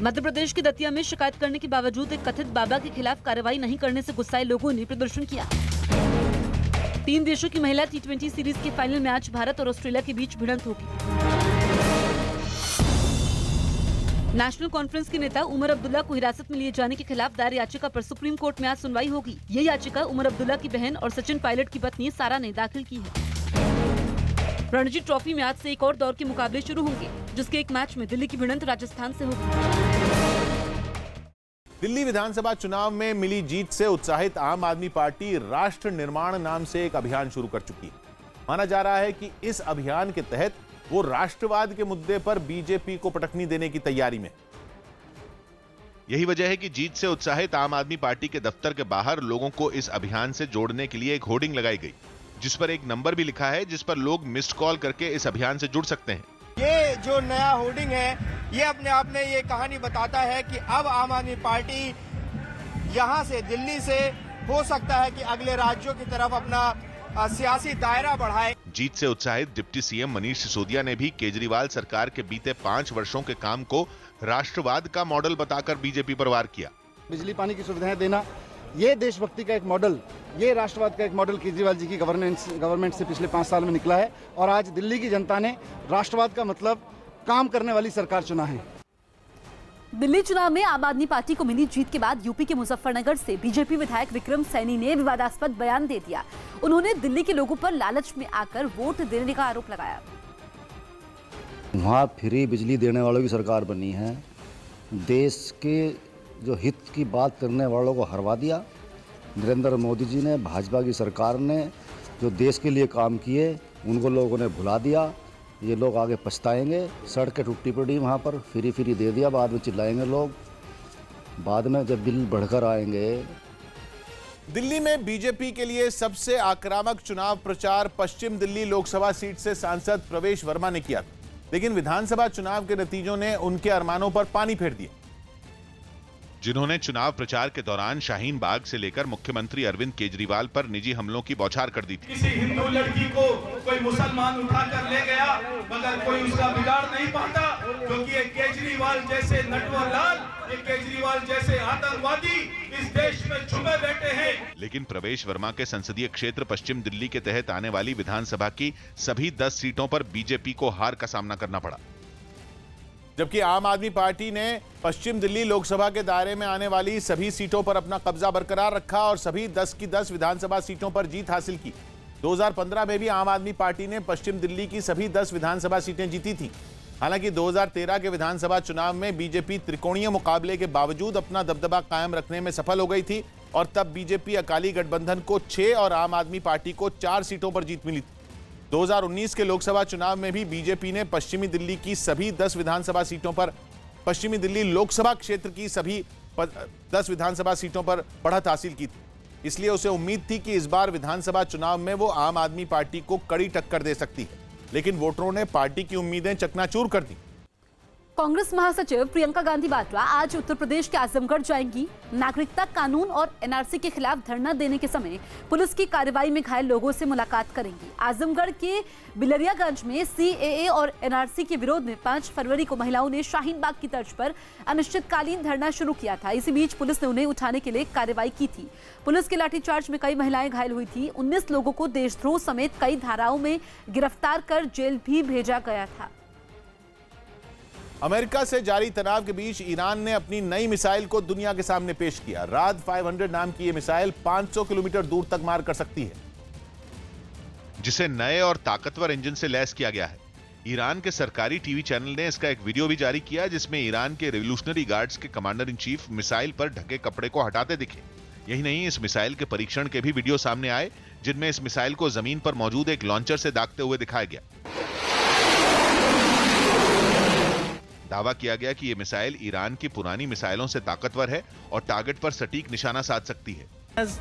मध्य प्रदेश के दतिया में शिकायत करने के बावजूद एक कथित बाबा के खिलाफ कार्रवाई नहीं करने से गुस्साए लोगों ने प्रदर्शन किया। 3 देशों की महिला T20 सीरीज के फाइनल मैच भारत और ऑस्ट्रेलिया के बीच भिड़ंत होगी। नेशनल कॉन्फ्रेंस के नेता उमर अब्दुल्ला को हिरासत में लिए जाने के खिलाफ दायर याचिका पर सुप्रीम कोर्ट में आज सुनवाई होगी। ये याचिका उमर अब्दुल्ला की बहन और सचिन पायलट की पत्नी सारा ने दाखिल की है। रणजी ट्रॉफी में आज से एक और दौर के मुकाबले शुरू होंगे, जिसके एक मैच में दिल्ली की भिड़ंत राजस्थान से होगी। दिल्ली विधानसभा चुनाव में मिली जीत से उत्साहित आम आदमी पार्टी राष्ट्र निर्माण नाम से एक अभियान शुरू कर चुकी है। माना जा रहा है कि इस अभियान के तहत वो राष्ट्रवाद के मुद्दे पर बीजेपी को पटकनी देने की तैयारी में। यही वजह है कि जीत से उत्साहित आम आदमी पार्टी के दफ्तर के बाहर लोगों को इस अभियान से जोड़ने के लिए एक होर्डिंग लगाई गई, जिस पर एक नंबर भी लिखा है, जिस पर लोग मिस्ड कॉल करके इस अभियान से जुड़ सकते हैं। ये जो नया होर्डिंग है, ये अपने आप में ये कहानी बताता है कि अब आम आदमी पार्टी यहाँ से, दिल्ली से, हो सकता है कि अगले राज्यों की तरफ अपना सियासी दायरा बढ़ाए। जीत से उत्साहित डिप्टी सीएम मनीष सिसोदिया ने भी केजरीवाल सरकार के बीते 5 वर्षों के काम को राष्ट्रवाद का मॉडल बताकर बीजेपी पर वार किया। बिजली पानी की सुविधाएं देना, ये देशभक्ति का एक मॉडल, ये राष्ट्रवाद का एक मॉडल केजरीवाल जी की गवर्नमेंट से पिछले 5 साल में निकला है। और आज दिल्ली की जनता ने राष्ट्रवाद का मतलब काम करने वाली सरकार चुना है। दिल्ली चुनाव में आम आदमी पार्टी को मिली जीत के बाद यूपी के मुजफ्फरनगर से बीजेपी विधायक विक्रम सैनी ने विवादास्पद बयान दे दिया। उन्होंने दिल्ली के लोगों पर लालच में आकर वोट देने का आरोप लगाया। वहाँ फ्री बिजली देने वालों की सरकार बनी है, देश के जो हित की बात करने वालों को हरवा दिया। नरेंद्र मोदी जी ने, भाजपा की सरकार ने जो देश के लिए काम किए उनको लोगों ने भुला दिया। ये लोग आगे पछताएंगे। सड़कें टूटी पड़ी वहाँ पर, फ्री दे दिया, बाद में चिल्लाएंगे लोग, बाद में जब बिल बढ़कर आएंगे। दिल्ली में बीजेपी के लिए सबसे आक्रामक चुनाव प्रचार पश्चिम दिल्ली लोकसभा सीट से सांसद प्रवेश वर्मा ने किया, लेकिन विधानसभा चुनाव के नतीजों ने उनके अरमानों पर पानी फेर दिया। जिन्होंने चुनाव प्रचार के दौरान शाहीन बाग से लेकर मुख्यमंत्री अरविंद केजरीवाल पर निजी हमलों की बौछार कर दी थी। किसी हिंदू लड़की को कोई मुसलमान उठाकर ले गया, मगर कोई उसका बिगाड़ नहीं पाता, क्योंकि ये केजरीवाल जैसे नटवर लाल, ये केजरीवाल जैसे आतंकवादी इस देश में छुपे बैठे हैं। लेकिन प्रवेश वर्मा के संसदीय क्षेत्र पश्चिम दिल्ली के तहत आने वाली विधानसभा की सभी 10 सीटों पर बीजेपी को हार का सामना करना पड़ा, जबकि आम आदमी पार्टी ने पश्चिम दिल्ली लोकसभा के दायरे में आने वाली सभी सीटों पर अपना कब्जा बरकरार रखा और सभी 10 की 10 विधानसभा सीटों पर जीत हासिल की। 2015 में भी आम आदमी पार्टी ने पश्चिम दिल्ली की सभी 10 विधानसभा सीटें जीती थी। हालांकि 2013 के विधानसभा चुनाव में बीजेपी त्रिकोणीय मुकाबले के बावजूद अपना दबदबा कायम रखने में सफल हो गई थी और तब बीजेपी अकाली गठबंधन को 6 और आम आदमी पार्टी को 4 सीटों पर जीत मिली थी। 2019 के लोकसभा चुनाव में भी बीजेपी ने पश्चिमी दिल्ली की सभी 10 विधानसभा सीटों पर, पश्चिमी दिल्ली लोकसभा क्षेत्र की सभी 10 विधानसभा सीटों पर बढ़त हासिल की थी। इसलिए उसे उम्मीद थी कि इस बार विधानसभा चुनाव में वो आम आदमी पार्टी को कड़ी टक्कर दे सकती है, लेकिन वोटरों ने पार्टी की उम्मीदें चकनाचूर कर दी। कांग्रेस महासचिव प्रियंका गांधी वाड्रा आज उत्तर प्रदेश के आजमगढ़ जाएंगी। नागरिकता कानून और एनआरसी के खिलाफ धरना देने के समय पुलिस की कार्रवाई में घायल लोगों से मुलाकात करेंगी। आजमगढ़ के बिलरियागंज में सीएए और एनआरसी के विरोध में 5 फरवरी को महिलाओं ने शाहीन बाग की तर्ज पर अनिश्चितकालीन धरना शुरू किया था। इसी बीच पुलिस ने उन्हें उठाने के लिए कार्रवाई की थी। पुलिस के लाठीचार्ज में कई महिलाएं घायल हुई थी। 19 लोगों को देशद्रोह समेत कई धाराओं में गिरफ्तार कर जेल भी भेजा गया था। अमेरिका से जारी तनाव के बीच ईरान ने अपनी नई मिसाइल को दुनिया के सामने पेश किया। राद 500 नाम की यह मिसाइल 500 किलोमीटर दूर तक मार कर सकती है, जिसे नए और ताकतवर इंजन से लैस किया गया है। ईरान के सरकारी टीवी चैनल ने इसका एक वीडियो भी जारी किया, जिसमें ईरान के रिवोल्यूशनरी गार्ड्स के कमांडर इन चीफ मिसाइल पर ढके कपड़े को हटाते दिखे। यही नहीं, इस मिसाइल के परीक्षण के भी वीडियो सामने आए, जिनमें इस मिसाइल को जमीन पर मौजूद एक लॉन्चर से दागते हुए दिखाया गया। दावा किया गया कि यह मिसाइल ईरान की पुरानी मिसाइलों से ताकतवर है और टारगेट पर सटीक निशाना साध सकती है।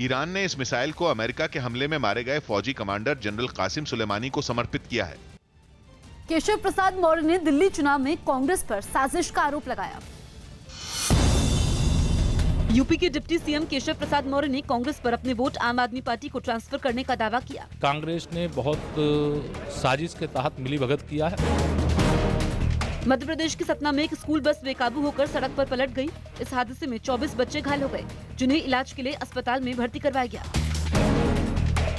ईरान ने इस मिसाइल को अमेरिका के हमले में मारे गए फौजी कमांडर जनरल कासिम सुलेमानी को समर्पित किया है। केशव प्रसाद मौर्य ने दिल्ली चुनाव में कांग्रेस पर साजिश का आरोप लगाया। यूपी के डिप्टी सीएम केशव प्रसाद मौर्य ने कांग्रेस पर अपने वोट आम आदमी पार्टी को ट्रांसफर करने का दावा किया। कांग्रेस ने बहुत साजिश के तहत मिलीभगत किया है। मध्य प्रदेश के सतना में एक स्कूल बस बेकाबू होकर सड़क पर पलट गई। इस हादसे में 24 बच्चे घायल हो गए, जिन्हें इलाज के लिए अस्पताल में भर्ती करवाया गया।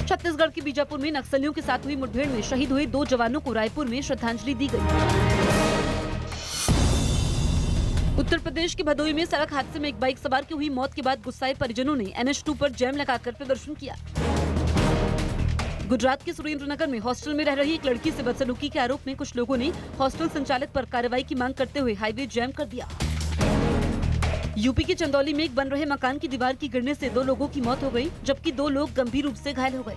छत्तीसगढ़ के बीजापुर में नक्सलियों के साथ हुई मुठभेड़ में शहीद हुए 2 जवानों को रायपुर में श्रद्धांजलि दी गई। उत्तर प्रदेश के भदोही में सड़क हादसे में एक बाइक सवार की हुई मौत के बाद गुस्साए परिजनों ने NH2 पर जैम लगाकर प्रदर्शन किया। गुजरात के सुरेंद्रनगर में हॉस्टल में रह रही एक लड़की से बदसलूकी के आरोप में कुछ लोगों ने हॉस्टल संचालक पर कार्रवाई की मांग करते हुए हाईवे जैम कर दिया। यूपी के चंदौली में एक बन रहे मकान की दीवार की गिरने से 2 लोगों की मौत हो गई, जबकि 2 लोग गंभीर रूप से घायल हो गए।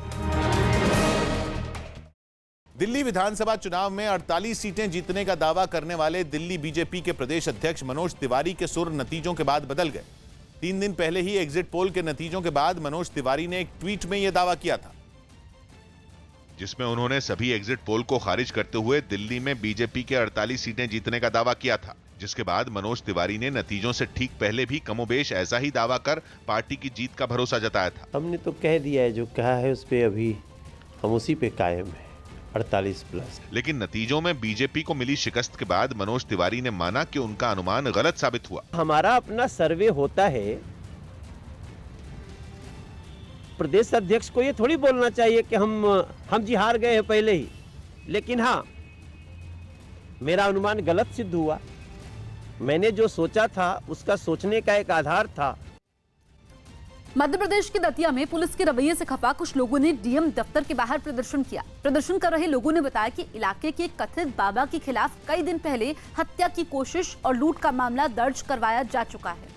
दिल्ली विधानसभा चुनाव में 48 सीटें जीतने का दावा करने वाले दिल्ली बीजेपी के प्रदेश अध्यक्ष मनोज तिवारी के सुर नतीजों के बाद बदल गए। 3 दिन पहले ही एग्जिट पोल के नतीजों के बाद मनोज तिवारी ने एक ट्वीट में यह दावा किया था, जिसमें उन्होंने सभी एग्जिट पोल को खारिज करते हुए दिल्ली में बीजेपी के 48 सीटें जीतने का दावा किया था। जिसके बाद मनोज तिवारी ने नतीजों से ठीक पहले भी कमोबेश ऐसा ही दावा कर पार्टी की जीत का भरोसा जताया था। हमने तो कह दिया है, जो कहा है उस पे अभी हम उसी पे कायम है, 48+। लेकिन नतीजों में बीजेपी को मिली शिकस्त के बाद मनोज तिवारी ने माना कि उनका अनुमान गलत साबित हुआ। हमारा अपना सर्वे होता है, प्रदेश अध्यक्ष को ये थोड़ी बोलना चाहिए कि हम जी हार गए हैं पहले ही। लेकिन हाँ, मेरा अनुमान गलत सिद्ध हुआ। मैंने जो सोचा था उसका सोचने का एक आधार था। मध्य प्रदेश के दतिया में पुलिस के रवैये से खफा कुछ लोगों ने डीएम दफ्तर के बाहर प्रदर्शन किया। प्रदर्शन कर रहे लोगों ने बताया कि इलाके के कथित बाबा के खिलाफ कई दिन पहले हत्या की कोशिश और लूट का मामला दर्ज करवाया जा चुका है,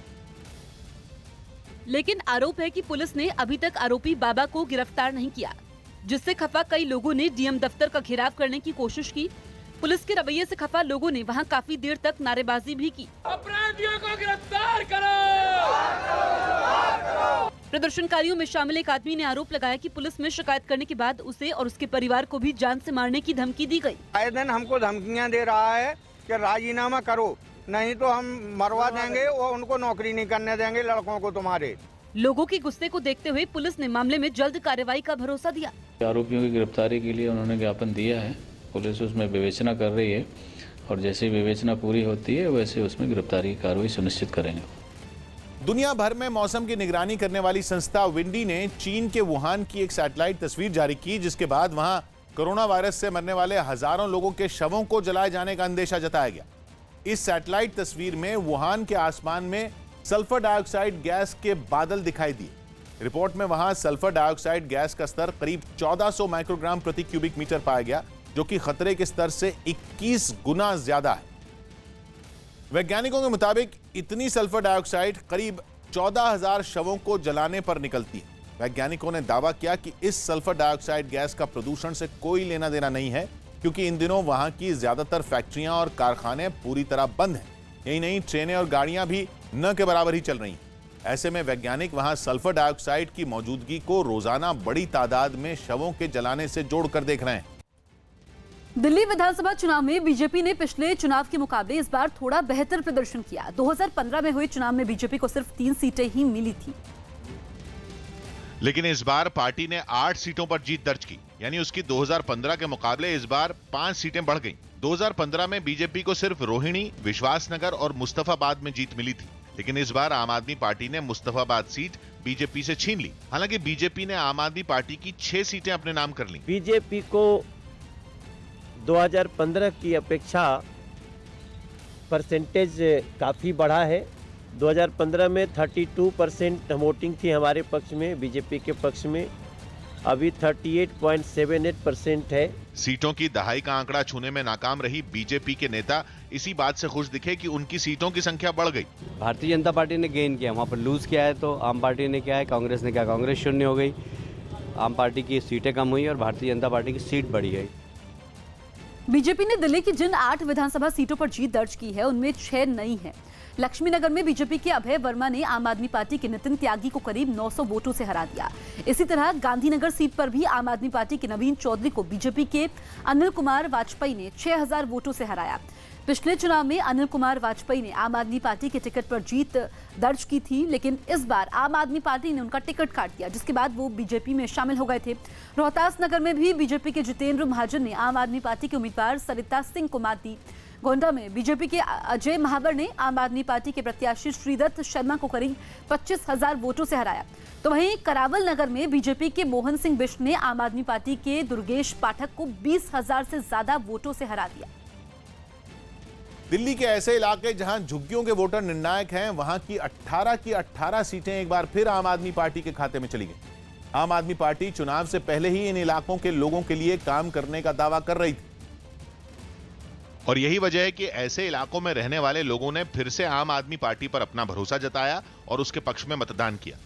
लेकिन आरोप है कि पुलिस ने अभी तक आरोपी बाबा को गिरफ्तार नहीं किया, जिससे खफा कई लोगों ने डीएम दफ्तर का घेराव करने की कोशिश की। पुलिस के रवैये से खफा लोगों ने वहां काफी देर तक नारेबाजी भी की। अपराधियों को गिरफ्तार करो। प्रदर्शनकारियों में शामिल एक आदमी ने आरोप लगाया कि पुलिस में शिकायत करने के बाद उसे और उसके परिवार को भी जान से मारने की धमकी दी गई। आए दिन हमको धमकियां दे रहा है कि राजीनामा करो, नहीं तो हम मरवा देंगे और उनको नौकरी नहीं करने देंगे लड़कों को तुम्हारे। लोगों के गुस्से को देखते हुए पुलिस ने मामले में जल्द कार्रवाई का भरोसा दिया। आरोपियों की गिरफ्तारी के लिए उन्होंने ज्ञापन दिया है। पुलिस उसमें विवेचना कर रही है और जैसे विवेचना पूरी होती है वैसे उसमें गिरफ्तारी की कार्रवाई सुनिश्चित करेंगे। दुनिया भर में मौसम की निगरानी करने वाली संस्था विंडी ने चीन के वुहान की एक सैटेलाइट तस्वीर जारी की, जिसके बाद वहां कोरोना वायरस से मरने वाले हजारों लोगों के शवों को जलाए जाने का अंदेशा जताया गया। इस सैटेलाइट तस्वीर में वुहान के आसमान में सल्फर डाइऑक्साइड गैस के बादल दिखाई दिए। रिपोर्ट में वहां सल्फर डाइऑक्साइड गैस का स्तर करीब 1400 माइक्रोग्राम प्रति क्यूबिक मीटर पाया गया, जो कि खतरे के स्तर से 21 गुना ज्यादा है। वैज्ञानिकों के मुताबिक इतनी सल्फर डाइऑक्साइड करीब 14,000 शवों को जलाने पर निकलती है। वैज्ञानिकों ने दावा किया कि इस सल्फर डाइऑक्साइड गैस का प्रदूषण से कोई लेना देना नहीं है, क्योंकि इन दिनों वहां की ज्यादातर फैक्ट्रियां और कारखाने पूरी तरह बंद हैं। यही नहीं, ट्रेनें और गाड़ियां भी न के बराबर ही चल रही हैं। ऐसे में वैज्ञानिक वहां सल्फर डाइऑक्साइड की मौजूदगी को रोजाना बड़ी तादाद में शवों के जलाने से जोड़कर देख रहे हैं। दिल्ली विधानसभा चुनाव में बीजेपी ने पिछले चुनाव के मुकाबले इस बार थोड़ा बेहतर प्रदर्शन किया। 2015 में हुए चुनाव में बीजेपी को सिर्फ 3 सीटें ही मिली थी, लेकिन इस बार पार्टी ने 8 सीटों पर जीत दर्ज की, यानी उसकी 2015 के मुकाबले इस बार 5 सीटें बढ़ गईं। 2015 में बीजेपी को सिर्फ रोहिणी, विश्वासनगर और मुस्तफाबाद में जीत मिली थी, लेकिन इस बार आम आदमी पार्टी ने मुस्तफाबाद सीट बीजेपी से छीन ली। हालांकि बीजेपी ने आम आदमी पार्टी की 6 सीटें अपने नाम कर ली। बीजेपी को 2015 की अपेक्षा परसेंटेज काफ़ी बढ़ा है। 2015 में 32% वोटिंग थी हमारे पक्ष में, बीजेपी के पक्ष में अभी 38.78% है। सीटों की दहाई का आंकड़ा छूने में नाकाम रही बीजेपी के नेता इसी बात से खुश दिखे कि उनकी सीटों की संख्या बढ़ गई। भारतीय जनता पार्टी ने गेन किया, वहाँ पर लूज किया है तो आम पार्टी ने क्या है, कांग्रेस ने क्या, कांग्रेस शून्य हो गई, आम पार्टी की सीटें कम हुई और भारतीय जनता पार्टी की सीट बढ़ी गई। बीजेपी ने दिल्ली की जिन 8 विधानसभा सीटों पर जीत दर्ज की है, उनमें 6 नई हैं। लक्ष्मीनगर में बीजेपी के अभय वर्मा ने आम आदमी पार्टी के नितिन त्यागी को करीब 900 वोटों से हरा दिया। इसी तरह गांधीनगर सीट पर भी आम आदमी पार्टी के नवीन चौधरी को बीजेपी के अनिल कुमार वाजपेयी ने 6000 वोटों से हराया। पिछले चुनाव में अनिल कुमार वाजपेयी ने आम आदमी पार्टी के टिकट पर जीत दर्ज की थी, लेकिन इस बार आम आदमी पार्टी ने उनका टिकट काट दिया, जिसके बाद वो बीजेपी में शामिल हो गए थे। रोहतास नगर में भी बीजेपी के जितेंद्र महाजन ने आम आदमी पार्टी के उम्मीदवार सरिता सिंह को मात दी। गोंडा में बीजेपी के अजय महावर ने आम आदमी पार्टी के प्रत्याशी श्रीदत्त शर्मा को करीब 25,000 वोटों से हराया। तो वहीं करावल नगर में बीजेपी के मोहन सिंह बिष्ट ने आम आदमी पार्टी के दुर्गेश पाठक को 20,000 से ज्यादा वोटों से हरा दिया। दिल्ली के ऐसे इलाके जहां झुग्गियों के वोटर निर्णायक हैं, वहां की 18 की 18 सीटें एक बार फिर आम आदमी पार्टी के खाते में चली गई। आम आदमी पार्टी चुनाव से पहले ही इन इलाकों के लोगों के लिए काम करने का दावा कर रही थी, और यही वजह है कि ऐसे इलाकों में रहने वाले लोगों ने फिर से आम आदमी पार्टी पर अपना भरोसा जताया और उसके पक्ष में मतदान किया,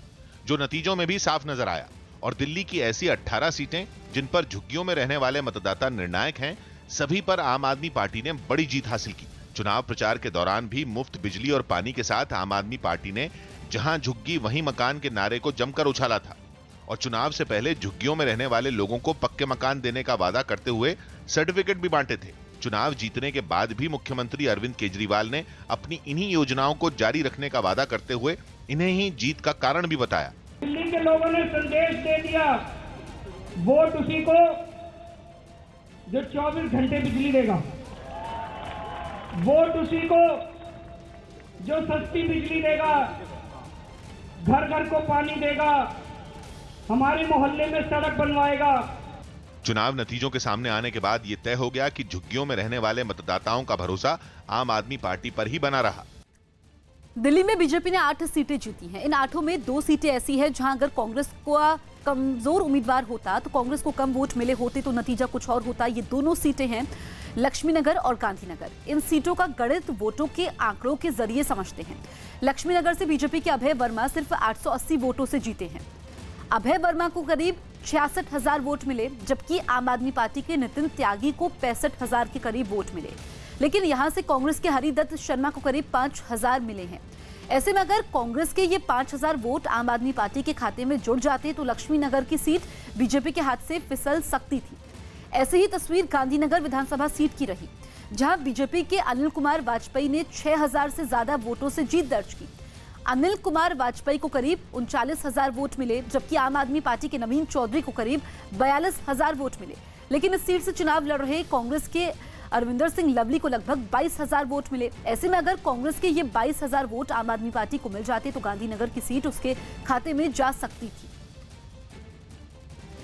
जो नतीजों में भी साफ नजर आया। और दिल्ली की ऐसी 18 सीटें जिन पर झुग्गियों में रहने वाले मतदाता निर्णायक हैं, सभी पर आम आदमी पार्टी ने बड़ी जीत हासिल की। चुनाव प्रचार के दौरान भी मुफ्त बिजली और पानी के साथ आम आदमी पार्टी ने जहां झुग्गी वहीं मकान के नारे को जमकर उछाला था, और चुनाव से पहले झुग्गियों में रहने वाले लोगों को पक्के मकान देने का वादा करते हुए सर्टिफिकेट भी बांटे थे। चुनाव जीतने के बाद भी मुख्यमंत्री अरविंद केजरीवाल ने अपनी इन्हीं योजनाओं को जारी रखने का वादा करते हुए इन्हें ही जीत का कारण भी बताया। दिल्ली के लोगों ने संदेश दे दिया, वोट उसी को जो 24 घंटे बिजली देगा, वोट उसी को जो सस्ती बिजली देगा, घर घर को पानी देगा, हमारे मोहल्ले में सड़क बनवाएगा। चुनाव नतीजों के सामने आने के बाद यह तय हो गया कि झुग्गियों में रहने वाले मतदाताओं का भरोसा आम आदमी पार्टी पर ही बना रहा। दिल्ली में बीजेपी ने 8 सीटें जीती हैं। इन 8 में 2 सीटें ऐसी हैं जहां अगर कांग्रेस को कमजोर उम्मीदवार होता तो कांग्रेस को कम वोट मिले होते तो नतीजा कुछ और होता। ये दोनों सीटें हैं लक्ष्मीनगर और गांधीनगर। इन सीटों का गणित वोटों के आंकड़ों के जरिए समझते हैं। लक्ष्मीनगर से बीजेपी के अभय वर्मा सिर्फ 880 वोटों से जीते हैं। अभय वर्मा को करीब 66,000 वोट मिले, जबकि आम आदमी पार्टी के नितिन त्यागी को 65,000 के करीब वोट मिले। लेकिन यहां से कांग्रेस के हरिदत्त शर्मा को करीब 5,000 मिले हैं। ऐसे में अगर कांग्रेस के ये 5,000 वोट आम आदमी पार्टी के खाते में जुड़ जाते तो लक्ष्मीनगर की सीट बीजेपी के हाथ से फिसल सकती थी। ऐसे ही तस्वीर गांधीनगर विधानसभा सीट की रही, जहां बीजेपी के अनिल कुमार वाजपेयी ने 6,000 से ज्यादा वोटों से जीत दर्ज की। अनिल कुमार वाजपेयी को करीब 39,000 वोट मिले, जबकि आम आदमी पार्टी के नवीन चौधरी को करीब 42,000 वोट मिले। लेकिन इस सीट से चुनाव लड़ रहे कांग्रेस के अरविंदर सिंह लवली को लगभग 22,000 वोट मिले। ऐसे में अगर कांग्रेस के ये 22,000 वोट आम आदमी पार्टी को मिल जाते तो गांधीनगर की सीट उसके खाते में जा सकती थी।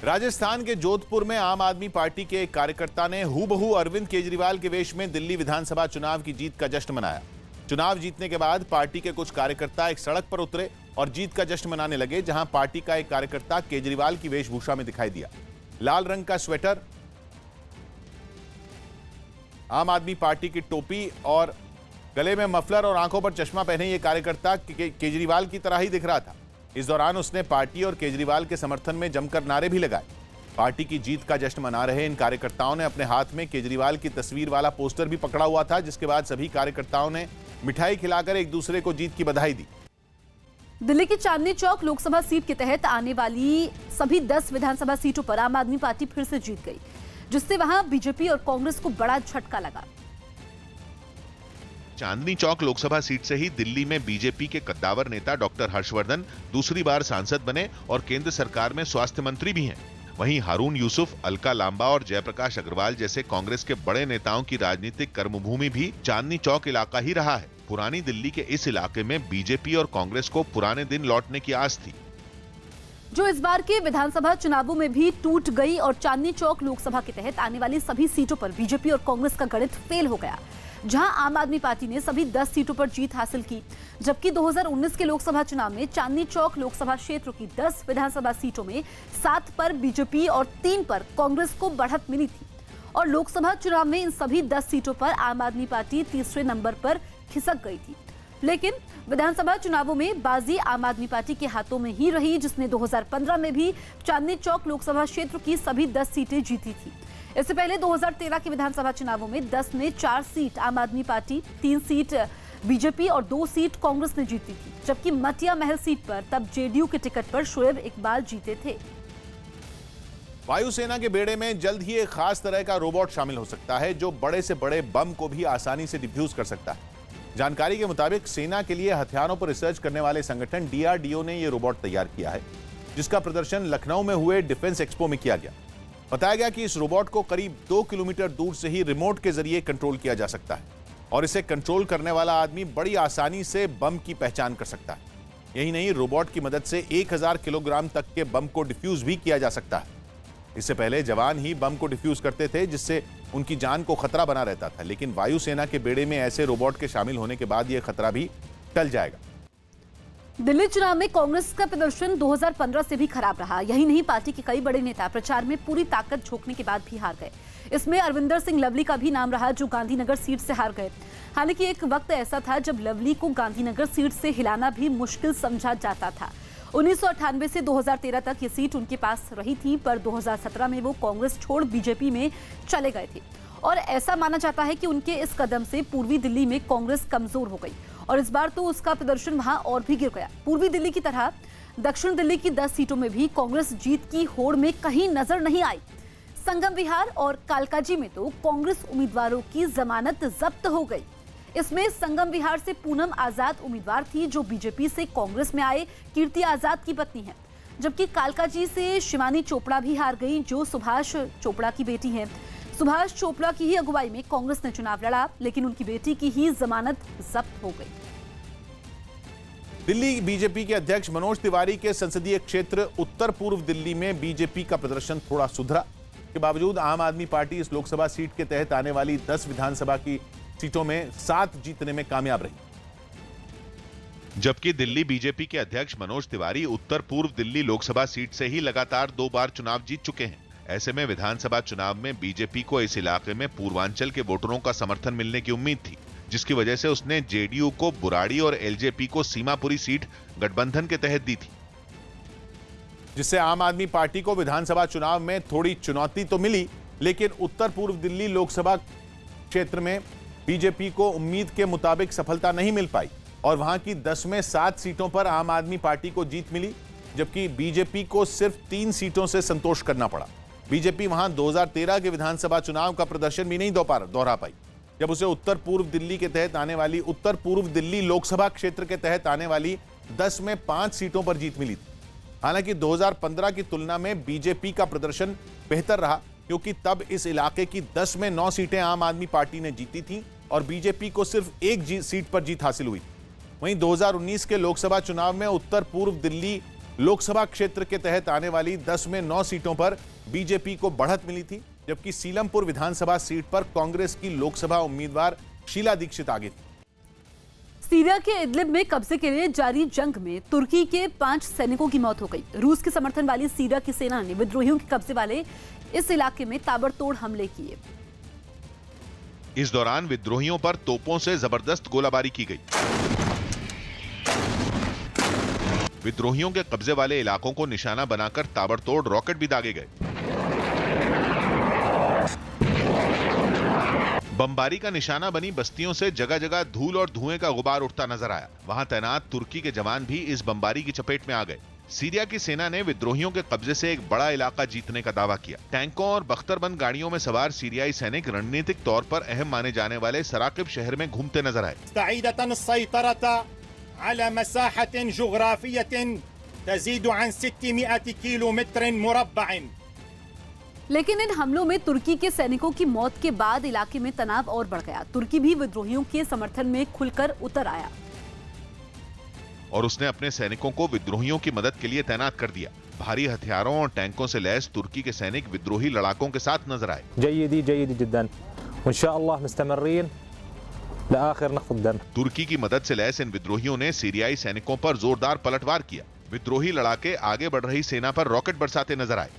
राजस्थान के जोधपुर में आम आदमी पार्टी के एक कार्यकर्ता ने हूबहू अरविंद केजरीवाल के वेश में दिल्ली विधानसभा चुनाव की जीत का जश्न मनाया। चुनाव जीतने के बाद पार्टी के कुछ कार्यकर्ता एक सड़क पर उतरे और जीत का जश्न मनाने लगे, जहां पार्टी का एक कार्यकर्ता केजरीवाल की वेशभूषा में दिखाई दिया। लाल रंग का स्वेटर, आम आदमी पार्टी की टोपी और गले में मफलर और आंखों पर चश्मा पहने ये कार्यकर्ता केजरीवाल की तरह ही दिख रहा था। इस दौरान उसने पार्टी और केजरीवाल के समर्थन में जमकर नारे भी लगाए। पार्टी की जीत का जश्न मना रहे इन कार्यकर्ताओं ने अपने हाथ में केजरीवाल की तस्वीर वाला पोस्टर भी पकड़ा हुआ था, जिसके बाद सभी कार्यकर्ताओं ने मिठाई खिलाकर एक दूसरे को जीत की बधाई दी। दिल्ली की चांदनी चौक लोकसभा सीट के तहत आने वाली सभी 10 विधानसभा सीटों पर आम आदमी पार्टी फिर से जीत गई, जिससे वहां बीजेपी और कांग्रेस को बड़ा झटका लगा। चांदनी चौक लोकसभा सीट से ही दिल्ली में बीजेपी के कद्दावर नेता डॉक्टर हर्षवर्धन दूसरी बार सांसद बने और केंद्र सरकार में स्वास्थ्य मंत्री भी हैं। वहीं हारून यूसुफ, अलका लांबा और जयप्रकाश अग्रवाल जैसे कांग्रेस के बड़े नेताओं की राजनीतिक कर्मभूमि भी चांदनी चौक इलाका ही रहा है। पुरानी दिल्ली के इस इलाके में बीजेपी और कांग्रेस को पुराने दिन लौटने की आस थी, जो इस बार के विधानसभा चुनावों में भी टूट गई और चांदनी चौक लोकसभा के तहत आने वाली सभी सीटों पर बीजेपी और कांग्रेस का गणित फेल हो गया। जहां आम आदमी पार्टी ने सभी 10 सीटों पर जीत हासिल की, जबकि 2019 के लोकसभा चुनाव में चांदनी चौक लोकसभा क्षेत्र की 10 विधानसभा सीटों में 7 पर बीजेपी और 3 पर कांग्रेस को बढ़त मिली थी और लोकसभा चुनाव में इन सभी 10 सीटों पर आम आदमी पार्टी तीसरे नंबर पर खिसक गई थी। लेकिन विधानसभा चुनावों में बाजी आम आदमी पार्टी के हाथों में ही रही, जिसने 2015 में भी चांदनी चौक लोकसभा क्षेत्र की सभी 10 सीटें जीती थी। इससे पहले 2013 के विधानसभा चुनावों में 10 में 4 सीट आम आदमी पार्टी, 3 सीट बीजेपी और 2 सीट कांग्रेस ने जीती थी, जबकि मटिया महल सीट पर तब जेडीयू के टिकट पर शोएब इकबाल जीते थे। वायुसेना के बेड़े में जल्द ही एक खास तरह का रोबोट शामिल हो सकता है, जो बड़े से बड़े बम को भी आसानी से डिफ्यूज कर सकता है। जानकारी के मुताबिक सेना के लिए हथियारों पर रिसर्च करने वाले संगठन डीआरडीओ ने यह रोबोट तैयार किया है, जिसका प्रदर्शन लखनऊ में हुए डिफेंस एक्सपो में किया गया। बताया गया कि इस रोबोट को करीब 2 किलोमीटर दूर से ही रिमोट के जरिए कंट्रोल किया जा सकता है और इसे कंट्रोल करने वाला आदमी बड़ी आसानी से बम की पहचान कर सकता है। यही नहीं, रोबोट की मदद से 1000 किलोग्राम तक के बम को डिफ्यूज भी किया जा सकता है। इससे पहले जवान ही बम को डिफ्यूज करते थे, जिससे उनकी जान को खतरा बना रहता था, लेकिन वायुसेना के बेड़े में ऐसे रोबोट के शामिल होने के बाद यह खतरा भी टल जाएगा। दिल्ली चुनाव में कांग्रेस का प्रदर्शन 2015 से भी खराब रहा। यही नहीं, पार्टी के कई बड़े नेता प्रचार में पूरी ताकत झोंकने के बाद भी हार गए। इसमें अरविंदर सिंह लवली का भी नाम रहा, जो गांधीनगर सीट से हार गए। हालांकि एक वक्त ऐसा था जब लवली को गांधीनगर सीट से हिलाना भी मुश्किल समझा जाता था। 1998 से 2013 तक ये सीट उनके पास रही थी, पर 2017 में वो कांग्रेस छोड़ बीजेपी में चले गए थे और ऐसा माना जाता है कि उनके इस कदम से पूर्वी दिल्ली में कांग्रेस कमजोर हो गई और इस बार तो उसका प्रदर्शन वहां और भी गिर गया। पूर्वी दिल्ली की तरह दक्षिण दिल्ली की 10 सीटों में भी कांग्रेस जीत की होड़ में कहीं नजर नहीं आई। संगम विहार और कालकाजी में तो कांग्रेस उम्मीदवारों की जमानत जब्त हो गई। इसमें संगम विहार से पूनम आजाद उम्मीदवार थी, जो बीजेपी से कांग्रेस में आए कीर्ति आजाद की पत्नी है, जबकि कालकाजी से शिवानी चोपड़ा भी हार गई, जो सुभाष चोपड़ा की बेटी है। सुभाष चोपड़ा की ही अगुवाई में कांग्रेस ने चुनाव लड़ा, लेकिन उनकी बेटी की ही जमानत जब्त हो गई। दिल्ली बीजेपी के अध्यक्ष मनोज तिवारी के संसदीय क्षेत्र उत्तर पूर्व दिल्ली में बीजेपी का प्रदर्शन थोड़ा सुधरा के बावजूद आम आदमी पार्टी इस लोकसभा सीट के तहत आने वाली 10 विधानसभा की सीटों में 7 जीतने में कामयाब रही। जबकि दिल्ली बीजेपी के अध्यक्ष मनोज तिवारी उत्तर पूर्व दिल्ली लोकसभा सीट से ही लगातार 2 बार चुनाव जीत चुके हैं। ऐसे में विधानसभा चुनाव में बीजेपी को इस इलाके में पूर्वांचल के वोटरों का समर्थन मिलने की उम्मीद थी, जिसकी वजह से उसने जेडीयू को बुराड़ी और एलजेपी को सीमापुरी सीट गठबंधन के तहत दी थी, जिससे आम आदमी पार्टी को विधानसभा चुनाव में थोड़ी चुनौती तो मिली, लेकिन उत्तर पूर्व दिल्ली लोकसभा क्षेत्र में बीजेपी को उम्मीद के मुताबिक सफलता नहीं मिल पाई और वहां की 10 में 7 सीटों पर आम आदमी पार्टी को जीत मिली, जबकि बीजेपी को सिर्फ 3 सीटों से संतोष करना पड़ा। बीजेपी वहां 2013 के विधानसभा चुनाव का प्रदर्शन भी नहीं दोहरा पाई, जब उसे उत्तर पूर्व दिल्ली के तहत आने वाली उत्तर पूर्व दिल्ली लोकसभा क्षेत्र के तहत आने वाली 10 में 5 सीटों पर जीत मिली थी। हालांकि 2015 की तुलना में बीजेपी का प्रदर्शन बेहतर रहा, क्योंकि तब इस इलाके की 10 में 9 सीटें आम आदमी पार्टी ने जीती थी और बीजेपी को सिर्फ 1 सीट पर जीत हासिल हुई। वहीं 2019 के लोकसभा चुनाव में उत्तर पूर्व दिल्ली लोकसभा क्षेत्र के तहत आने वाली 10 में 9 सीटों पर बीजेपी को बढ़त मिली थी, जबकि सीलमपुर विधानसभा सीट पर कांग्रेस की लोकसभा उम्मीदवार शीला दीक्षित आगे थी। सीरिया के इदलिब में कब्जे के लिए जारी जंग में तुर्की के 5 सैनिकों की मौत हो गई। रूस के समर्थन वाली सीरिया की सेना ने विद्रोहियों के कब्जे वाले इस इलाके में ताबड़तोड़ हमले किए। इस दौरान विद्रोहियों पर तोपों से जबरदस्त गोलाबारी की गई। विद्रोहियों के कब्जे वाले इलाकों को निशाना बनाकर ताबड़तोड़ रॉकेट भी दागे गए। बमबारी का निशाना बनी बस्तियों से जगह जगह धूल और धुएं का गुबार उठता नजर आया। वहां तैनात तुर्की के जवान भी इस बमबारी की चपेट में आ गए। सीरिया की सेना ने विद्रोहियों के कब्जे से एक बड़ा इलाका जीतने का दावा किया। टैंकों और बख्तरबंद गाड़ियों में सवार सीरियाई सैनिक रणनीतिक तौर पर अहम माने जाने वाले सराकिब शहर में घूमते नजर आए। लेकिन इन हमलों में तुर्की के सैनिकों की मौत के बाद इलाके में तनाव और बढ़ गया। तुर्की भी विद्रोहियों के समर्थन में खुलकर उतर आया और उसने अपने सैनिकों को विद्रोहियों की मदद के लिए तैनात कर दिया। भारी हथियारों और टैंकों से लैस तुर्की के सैनिक विद्रोही लड़ाकों के साथ नजर आए। जयदी जिद्दन इंशाअल्लाह मुस्तमर्रीन लआखिर नख्तुद दम। तुर्की की मदद से लैस इन विद्रोहियों ने सीरियाई सैनिकों पर जोरदार पलटवार किया। विद्रोही लड़ाके आगे बढ़ रही सेना पर रॉकेट बरसाते नजर आए।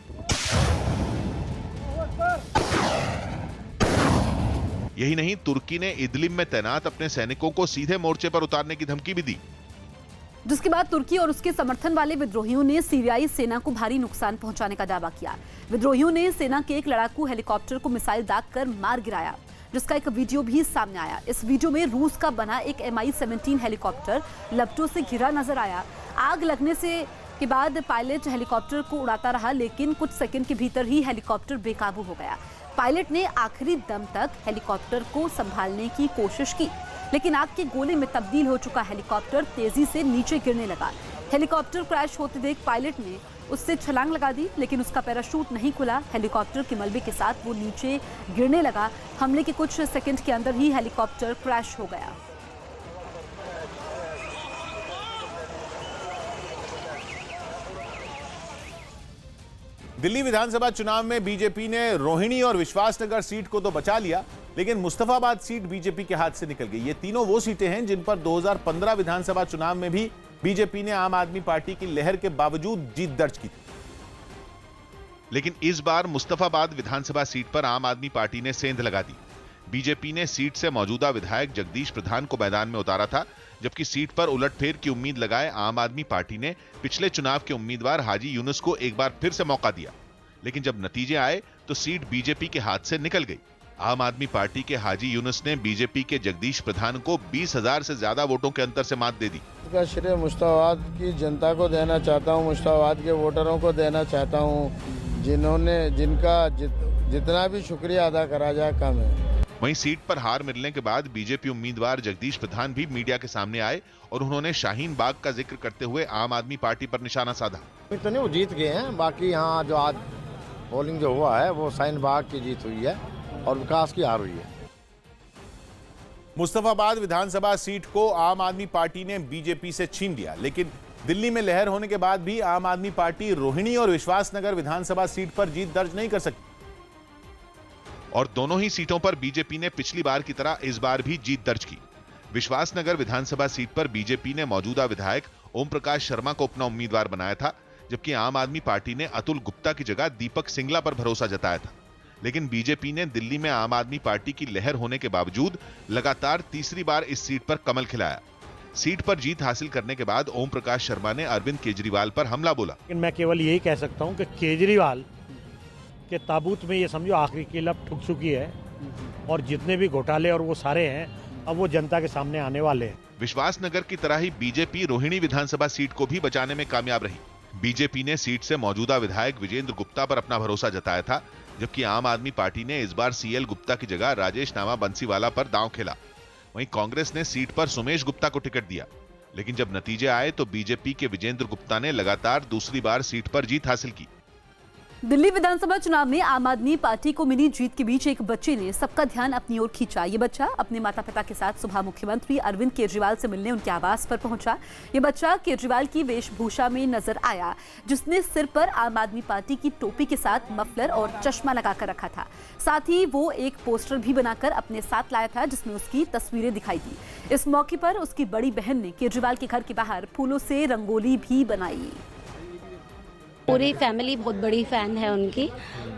यही नहीं, तुर्की ने इदलिब में तैनात अपने सैनिकों को सीधे मोर्चे पर उतारने की धमकी भी दी, जिसके बाद तुर्की और उसके समर्थन वाले विद्रोहियों ने सीरियाई सेना को भारी नुकसान पहुंचाने का दावा किया। विद्रोहियों ने सेना के एक लड़ाकू हेलीकॉप्टर को मिसाइल दागकर मार गिराया, जिसका एक वीडियो भी सामने आया। इस वीडियो में रूस का बना एक MI-17 हेलीकॉप्टर लपटों से घिरा नजर आया। आग लगने के बाद पायलट हेलीकॉप्टर को उड़ाता रहा, लेकिन कुछ सेकंड के भीतर ही हेलीकॉप्टर बेकाबू हो गया। पायलट ने आखिरी दम तक हेलीकॉप्टर को संभालने की कोशिश की, लेकिन आग के गोले में तब्दील हो चुका हेलीकॉप्टर तेजी से नीचे गिरने लगा। हेलीकॉप्टर क्रैश होते देख पायलट ने उससे छलांग लगा दी, लेकिन उसका पैराशूट नहीं खुला। हेलीकॉप्टर के मलबे के साथ वो नीचे गिरने लगा। हमले के कुछ सेकंड के अंदर ही हेलीकॉप्टर क्रैश हो गया। दिल्ली विधानसभा चुनाव में बीजेपी ने रोहिणी और विश्वासनगर सीट को तो बचा लिया, लेकिन मुस्तफाबाद सीट बीजेपी के हाथ से निकल गई। ये तीनों वो सीटें हैं जिन पर 2015 विधानसभा चुनाव में भी बीजेपी ने आम आदमी पार्टी की लहर के बावजूद जीत दर्ज की थी। लेकिन इस बार मुस्तफाबाद विधानसभा सीट पर आम आदमी पार्टी ने सेंध लगा दी। बीजेपी ने सीट से मौजूदा विधायक जगदीश प्रधान को मैदान में उतारा था, जबकि सीट पर उलटफेर की उम्मीद लगाए आम आदमी पार्टी ने पिछले चुनाव के उम्मीदवार हाजी यूनुस को एक बार फिर से मौका दिया। लेकिन जब नतीजे आए तो सीट बीजेपी के हाथ से निकल गई। आम आदमी पार्टी के हाजी यूनुस ने बीजेपी के जगदीश प्रधान को 20,000 से ज्यादा वोटों के अंतर से मात दे दी। इसका श्रेय मुश्ताबाद की जनता को देना चाहता हूँ, मुश्ताबाद के वोटरों को देना चाहता हूँ, जिनका जितना भी शुक्रिया अदा करा जाए कम है। वहीं सीट पर हार मिलने के बाद बीजेपी उम्मीदवार जगदीश प्रधान भी मीडिया के सामने आए और उन्होंने शाहीन बाग का जिक्र करते हुए आम आदमी पार्टी पर निशाना साधा। तो नहीं, वो जीत गए हैं। बाकी यहाँ जो आज पोलिंग जो हुआ है वो शाहीन बाग की जीत हुई है और विकास की हार हुई है। मुस्तफाबाद विधानसभा सीट को आम आदमी पार्टी ने बीजेपी से छीन लिया, लेकिन दिल्ली में लहर होने के बाद भी आम आदमी पार्टी रोहिणी और विश्वासनगर विधानसभा सीट पर जीत दर्ज नहीं कर सकती। और दोनों ही सीटों पर बीजेपी ने पिछली बार की तरह इस बार भी जीत दर्ज की। विश्वासनगर विधानसभा सीट पर बीजेपी ने मौजूदा विधायक ओम प्रकाश शर्मा को अपना उम्मीदवार बनाया था, जबकि आम आदमी पार्टी ने अतुल गुप्ता की जगह दीपक सिंगला पर भरोसा जताया था। लेकिन बीजेपी ने दिल्ली में आम आदमी पार्टी की लहर होने के बावजूद लगातार तीसरी बार इस सीट पर कमल खिलाया। सीट पर जीत हासिल करने के बाद ओम प्रकाश शर्मा ने अरविंद केजरीवाल पर हमला बोला। मैं केवल यही कह सकता हूं कि केजरीवाल के ताबूत में ये समझो आखिरी कीलत ठुक चुकी है और जितने भी घोटाले और वो सारे हैं अब वो जनता के सामने आने वाले हैं। विश्वासनगर की तरह ही बीजेपी रोहिणी विधानसभा सीट को भी बचाने में कामयाब रही। बीजेपी ने सीट से मौजूदा विधायक विजेंद्र गुप्ता पर अपना भरोसा जताया था, जबकि आम आदमी पार्टी ने इस बार CL गुप्ता की जगह राजेश नामा बंसीवाला पर दांव खेला। वहीं कांग्रेस ने सीट पर सुमेश गुप्ता को टिकट दिया, लेकिन जब नतीजे आए तो बीजेपी के विजेंद्र गुप्ता ने लगातार दूसरी बार सीट पर जीत हासिल की। दिल्ली विधानसभा चुनाव में आम आदमी पार्टी को मिली जीत के बीच एक बच्चे ने सबका ध्यान अपनी ओर खींचा। ये बच्चा अपने माता पिता के साथ सुबह मुख्यमंत्री अरविंद केजरीवाल से मिलने उनके आवास पर पहुंचा। ये बच्चा केजरीवाल की वेशभूषा में नजर आया, जिसने सिर पर आम आदमी पार्टी की टोपी के साथ मफलर और चश्मा लगाकर रखा था। साथ ही वो एक पोस्टर भी बनाकर अपने साथ लाया था, जिसमें उसकी तस्वीरें दिखाई दी। इस मौके पर उसकी बड़ी बहन ने केजरीवाल के घर के बाहर फूलों से रंगोली भी बनाई। पूरी फैमिली बहुत बड़ी फ़ैन है उनकी,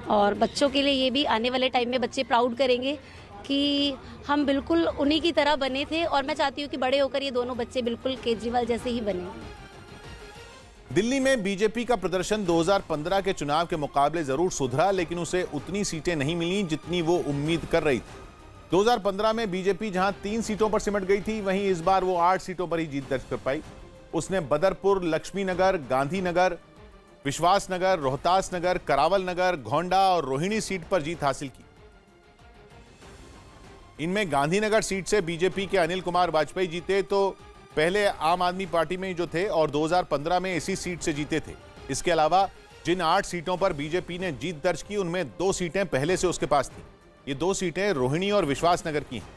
और बच्चों के लिए ये भी आने वाले टाइम में बच्चे प्राउड करेंगे कि हम बिल्कुल उन्हीं की तरह बने थे, और मैं चाहती हूँ कि बड़े होकर ये दोनों बच्चे बिल्कुल केजरीवाल जैसे ही बने। दिल्ली में बीजेपी का प्रदर्शन 2015 के चुनाव के मुकाबले जरूर सुधरा, लेकिन उसे उतनी सीटें नहीं मिली जितनी वो उम्मीद कर रही थी। 2015 में बीजेपी जहां 3 सीटों पर सिमट गई थी, वहीं इस बार वो 8 सीटों पर ही जीत दर्ज कर पाई। उसने बदरपुर, लक्ष्मीनगर, गांधीनगर, विश्वास नगर, रोहतास नगर, करावल नगर, गोंडा और रोहिणी सीट पर जीत हासिल की। इनमें गांधीनगर सीट से बीजेपी के अनिल कुमार वाजपेयी जीते, तो पहले आम आदमी पार्टी में जो थे और 2015 में इसी सीट से जीते थे। इसके अलावा जिन 8 सीटों पर बीजेपी ने जीत दर्ज की, उनमें 2 सीटें पहले से उसके पास थी। ये 2 सीटें रोहिणी और विश्वास नगर की हैं।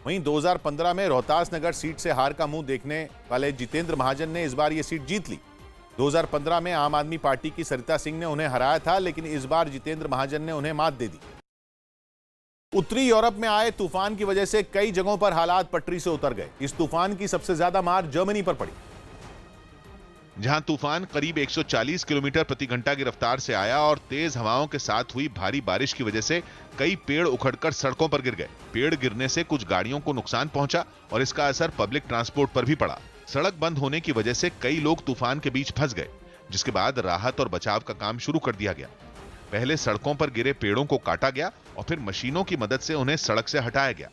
वहीं 2015 में रोहतास नगर सीट से हार का मुंह देखने वाले जितेंद्र महाजन ने इस बार ये सीट जीत ली। 2015 में आम आदमी पार्टी की सरिता सिंह ने उन्हें हराया था, लेकिन इस बार जितेंद्र महाजन ने उन्हें मात दे दी। उत्तरी यूरोप में आए तूफान की वजह से कई जगहों पर हालात पटरी से उतर गए। इस तूफान की सबसे ज्यादा मार जर्मनी पर पड़ी, जहां तूफान करीब 140 किलोमीटर प्रति घंटा की रफ्तार से आया और तेज हवाओं के साथ हुई भारी बारिश की वजह से कई पेड़ उखड़कर सड़कों पर गिर गए। पेड़ गिरने से कुछ गाड़ियों को नुकसान पहुंचा और इसका असर पब्लिक ट्रांसपोर्ट पर भी पड़ा। सड़क बंद होने की वजह से कई लोग तूफान के बीच फंस गए, जिसके बाद राहत और बचाव का काम शुरू कर दिया गया। पहले सड़कों पर गिरे पेड़ों को काटा गया और फिर मशीनों की मदद से उन्हें सड़क से हटाया गया।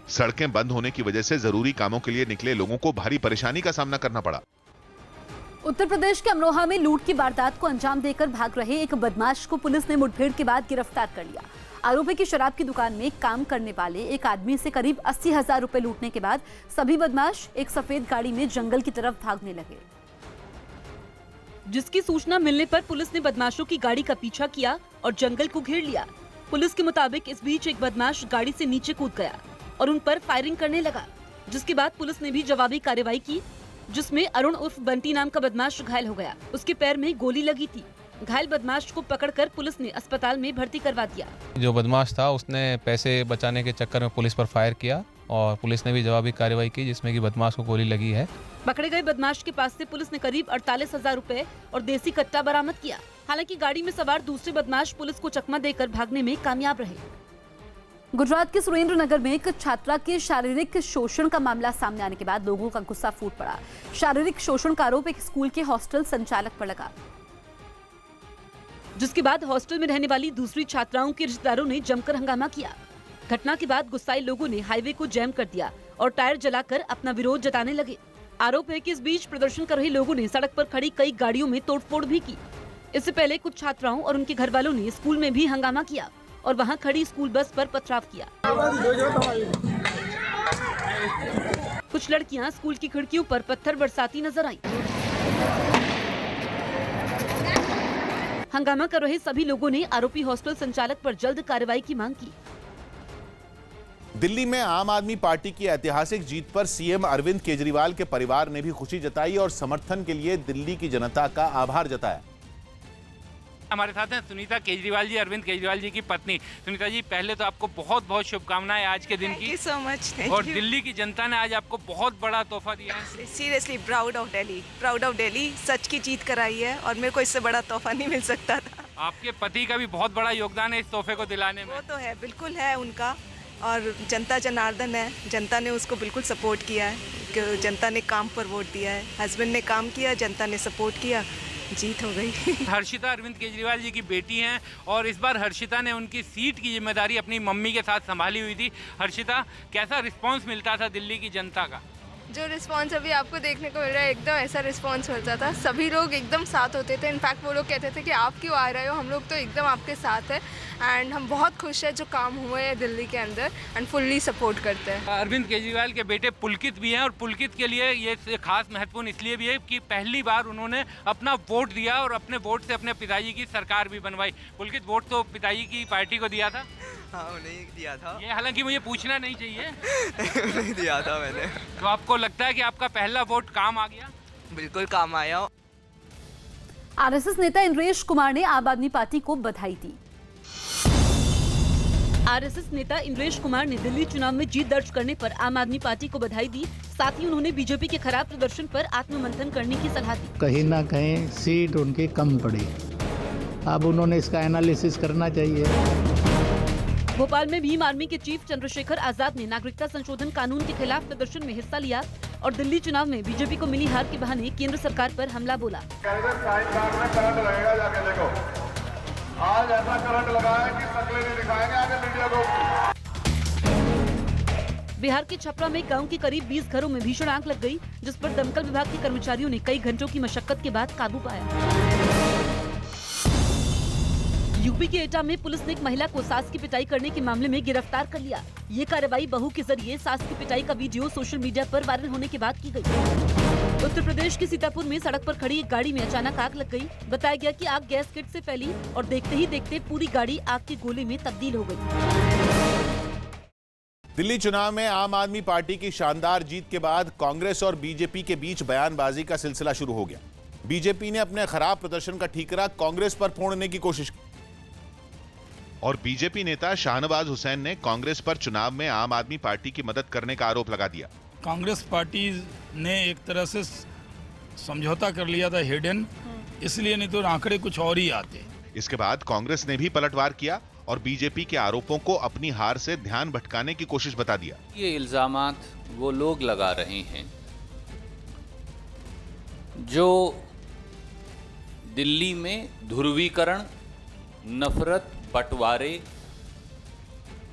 सड़कें बंद होने की वजह से जरूरी कामों के लिए निकले लोगों को भारी परेशानी का सामना करना पड़ा। उत्तर प्रदेश के अमरोहा में लूट की वारदात को अंजाम देकर भाग रहे एक बदमाश को पुलिस ने मुठभेड़ के बाद गिरफ्तार कर लिया। आरोपी की शराब की दुकान में काम करने वाले एक आदमी से करीब 80,000 रुपए लूटने के बाद सभी बदमाश एक सफेद गाड़ी में जंगल की तरफ भागने लगे। जिसकी सूचना मिलने पर पुलिस ने बदमाशों की गाड़ी का पीछा किया और जंगल को घेर लिया। पुलिस के मुताबिक इस बीच एक बदमाश गाड़ी से नीचे कूद गया और उन पर फायरिंग करने लगा, जिसके बाद पुलिस ने भी जवाबी कार्रवाई की, जिसमें अरुण उर्फ बंटी नाम का बदमाश घायल हो गया। उसके पैर में गोली लगी थी। घायल बदमाश को पकड़कर पुलिस ने अस्पताल में भर्ती करवा दिया। जो बदमाश था उसने पैसे बचाने के चक्कर में पुलिस पर फायर किया और पुलिस ने भी जवाबी कार्रवाई की, जिसमें कि बदमाश को गोली लगी है। पकड़े गए बदमाश के पास से पुलिस ने करीब 48,000 रुपए और देसी कट्टा बरामद किया। हालांकि गाड़ी में सवार दूसरे बदमाश पुलिस को चकमा देकर भागने में कामयाब रहे। गुजरात के सुरेंद्रनगर में एक छात्रा के शारीरिक शोषण का मामला सामने आने के बाद लोगों का गुस्सा फूट पड़ा। शारीरिक शोषण का आरोप एक स्कूल के हॉस्टल संचालक पर लगा, जिसके बाद हॉस्टल में रहने वाली दूसरी छात्राओं के रिश्तेदारों ने जमकर हंगामा किया। घटना के बाद गुस्साए लोगों ने हाईवे को जैम कर दिया और टायर जलाकर अपना विरोध जताने लगे। आरोप है कि इस बीच प्रदर्शन कर रहे लोगों ने सड़क पर खड़ी कई गाड़ियों में तोड़फोड़ भी की। इससे पहले कुछ छात्राओं और उनके घर वालों ने स्कूल में भी हंगामा किया और वहां खड़ी स्कूल बस पर पथराव किया। कुछ लड़कियां स्कूल की खिड़कियों पर पत्थर बरसाती नजर आईं। हंगामा कर रहे सभी लोगों ने आरोपी हॉस्टल संचालक पर जल्द कार्रवाई की मांग की। दिल्ली में आम आदमी पार्टी की ऐतिहासिक जीत पर सीएम अरविंद केजरीवाल के परिवार ने भी खुशी जताई और समर्थन के लिए दिल्ली की जनता का आभार जताया। हमारे साथ हैं सुनीता केजरीवाल जी, अरविंद केजरीवाल जी की पत्नी। सुनीता जी, पहले तो आपको बहुत बहुत शुभकामनाएं आज के दिन की। Thank you so much. और दिल्ली की जनता ने आज आपको बहुत बड़ा तोहफा दिया है। Seriously proud of Delhi, proud of Delhi. सच की जीत कराई है और मेरे को इससे बड़ा तोहफा नहीं मिल सकता था। आपके पति का भी बहुत बड़ा योगदान है इस तोहफे को दिलाने में। वो तो है, बिल्कुल है उनका, और जनता जनार्दन है, जनता ने उसको बिल्कुल सपोर्ट किया है। जनता ने काम पर वोट दिया है, हस्बैंड ने काम किया, जनता ने सपोर्ट किया, जीत हो गई। हर्षिता अरविंद केजरीवाल जी की बेटी हैं और इस बार हर्षिता ने उनकी सीट की जिम्मेदारी अपनी मम्मी के साथ संभाली हुई थी। हर्षिता, कैसा रिस्पांस मिलता था दिल्ली की जनता का? जो रिस्पांस अभी आपको देखने को मिल रहा है एकदम ऐसा रिस्पांस होता था, सभी लोग एकदम साथ होते थे। इनफैक्ट वो लोग कहते थे कि आप क्यों आ रहे हो, हम लोग तो एकदम आपके साथ है। एंड हम बहुत खुश हैं जो काम हुए हैं दिल्ली के अंदर एंड फुल्ली सपोर्ट करते हैं। अरविंद केजरीवाल के बेटे पुलकित भी हैं और पुलकित के लिए ये खास महत्वपूर्ण इसलिए भी है कि पहली बार उन्होंने अपना वोट दिया और अपने वोट से अपने पिताजी की सरकार भी बनवाई। पुलकित वोट तो पिताजी की पार्टी को दिया था? हाँ, नहीं दिया था। ये हालांकि मुझे पूछना नहीं चाहिए। नहीं दिया था मैंने। तो आपको लगता है कि आपका पहला वोट काम आ गया? बिल्कुल काम आया। आरएसएस नेता इंद्रेश कुमार ने आम आदमी पार्टी को बधाई दी। आरएसएस नेता इंद्रेश कुमार ने दिल्ली चुनाव में जीत दर्ज करने पर आम आदमी पार्टी को बधाई दी। साथ ही उन्होंने बीजेपी के खराब प्रदर्शन पर आत्ममंथन करने की सलाह दी। कहीं ना कहीं सीट उनकी कम पड़ी, अब उन्होंने इसका एनालिसिस करना चाहिए। भोपाल में भीम आर्मी के चीफ चंद्रशेखर आजाद ने नागरिकता संशोधन कानून के खिलाफ प्रदर्शन में हिस्सा लिया और दिल्ली चुनाव में बीजेपी को मिली हार के बहाने केंद्र सरकार पर हमला बोला। आज ऐसा करंट लगाया कि शक्लें नहीं दिखाएंगे आगे मीडिया को। बिहार के छपरा में गांव के करीब 20 घरों में भीषण आग लग गई, जिस पर दमकल विभाग के कर्मचारियों ने कई घंटों की मशक्कत के बाद काबू पाया। यूपी के एटा में पुलिस ने एक महिला को सास की पिटाई करने के मामले में गिरफ्तार कर लिया। ये कार्रवाई बहू के जरिए सास की पिटाई का वीडियो सोशल मीडिया पर वायरल होने के बाद की गई। उत्तर प्रदेश के सीतापुर में सड़क पर खड़ी एक गाड़ी में अचानक आग लग गई। बताया गया कि आग गैस किट से फैली और देखते ही देखते पूरी गाड़ी आग के गोले में तब्दील हो गई। दिल्ली चुनाव में आम आदमी पार्टी की शानदार जीत के बाद कांग्रेस और बीजेपी के बीच बयानबाजी का सिलसिला शुरू हो गया। बीजेपी ने अपने खराब प्रदर्शन का ठीकरा कांग्रेस पर फोड़ने की कोशिश की और बीजेपी नेता शाहनवाज हुसैन ने कांग्रेस पर चुनाव में आम आदमी पार्टी की मदद करने का आरोप लगा दिया। कांग्रेस पार्टी ने एक तरह से समझौता कर लिया था हिडन, इसलिए नहीं तो आंकड़े कुछ और ही आते। इसके बाद कांग्रेस ने भी पलटवार किया और बीजेपी के आरोपों को अपनी हार से ध्यान भटकाने की कोशिश बता दिया। ये इल्जामात वो लोग लगा रहे हैं जो दिल्ली में ध्रुवीकरण, नफरत, बंटवारे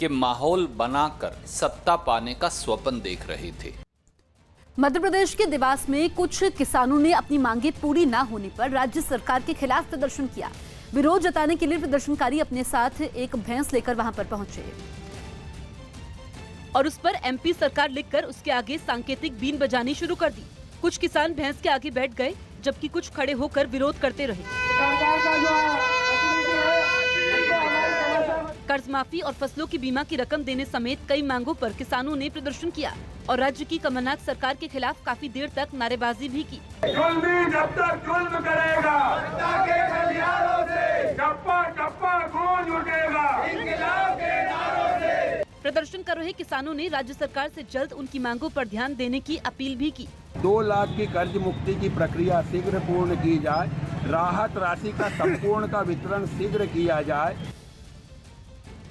के माहौल बनाकर सत्ता पाने का स्वप्न देख रहे थे। मध्य प्रदेश के देवास में कुछ किसानों ने अपनी मांगे पूरी न होने पर राज्य सरकार के खिलाफ प्रदर्शन किया। विरोध जताने के लिए प्रदर्शनकारी अपने साथ एक भैंस लेकर वहां पर पहुंचे और उस पर एमपी सरकार लिखकर उसके आगे सांकेतिक बीन बजानी शुरू कर दी। कुछ किसान भैंस के आगे बैठ गए, जबकि कुछ खड़े होकर विरोध करते रहे। कर्ज माफी और फसलों की बीमा की रकम देने समेत कई मांगों पर किसानों ने प्रदर्शन किया और राज्य की कमलनाथ सरकार के खिलाफ काफी देर तक नारेबाजी भी की। जब तक जुल्म करेगा, टप्पा टप्पा खून उठेगा, इंकलाब के नारों से। प्रदर्शन कर रहे किसानों ने राज्य सरकार से जल्द उनकी मांगों पर ध्यान देने की अपील भी की। 2 लाख की कर्ज मुक्ति की प्रक्रिया शीघ्र पूर्ण की जाए, राहत राशि का संपूर्ण का वितरण शीघ्र किया जाए।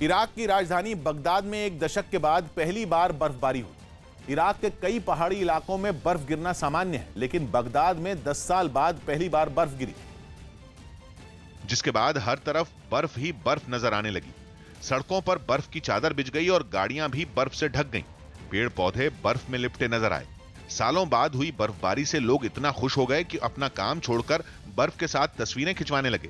इराक की राजधानी बगदाद में एक दशक के बाद पहली बार बर्फबारी हुई। इराक के कई पहाड़ी इलाकों में बर्फ गिरना सामान्य है, लेकिन बगदाद में 10 साल बाद पहली बार बर्फ गिरी, जिसके बाद हर तरफ बर्फ ही बर्फ नजर आने लगी। सड़कों पर बर्फ की चादर बिछ गई और गाड़ियां भी बर्फ से ढक गईं। पेड़ पौधे बर्फ में लिपटे नजर आए। सालों बाद हुई बर्फबारी से लोग इतना खुश हो गए कि अपना काम छोड़कर बर्फ के साथ तस्वीरें खिंचवाने लगे।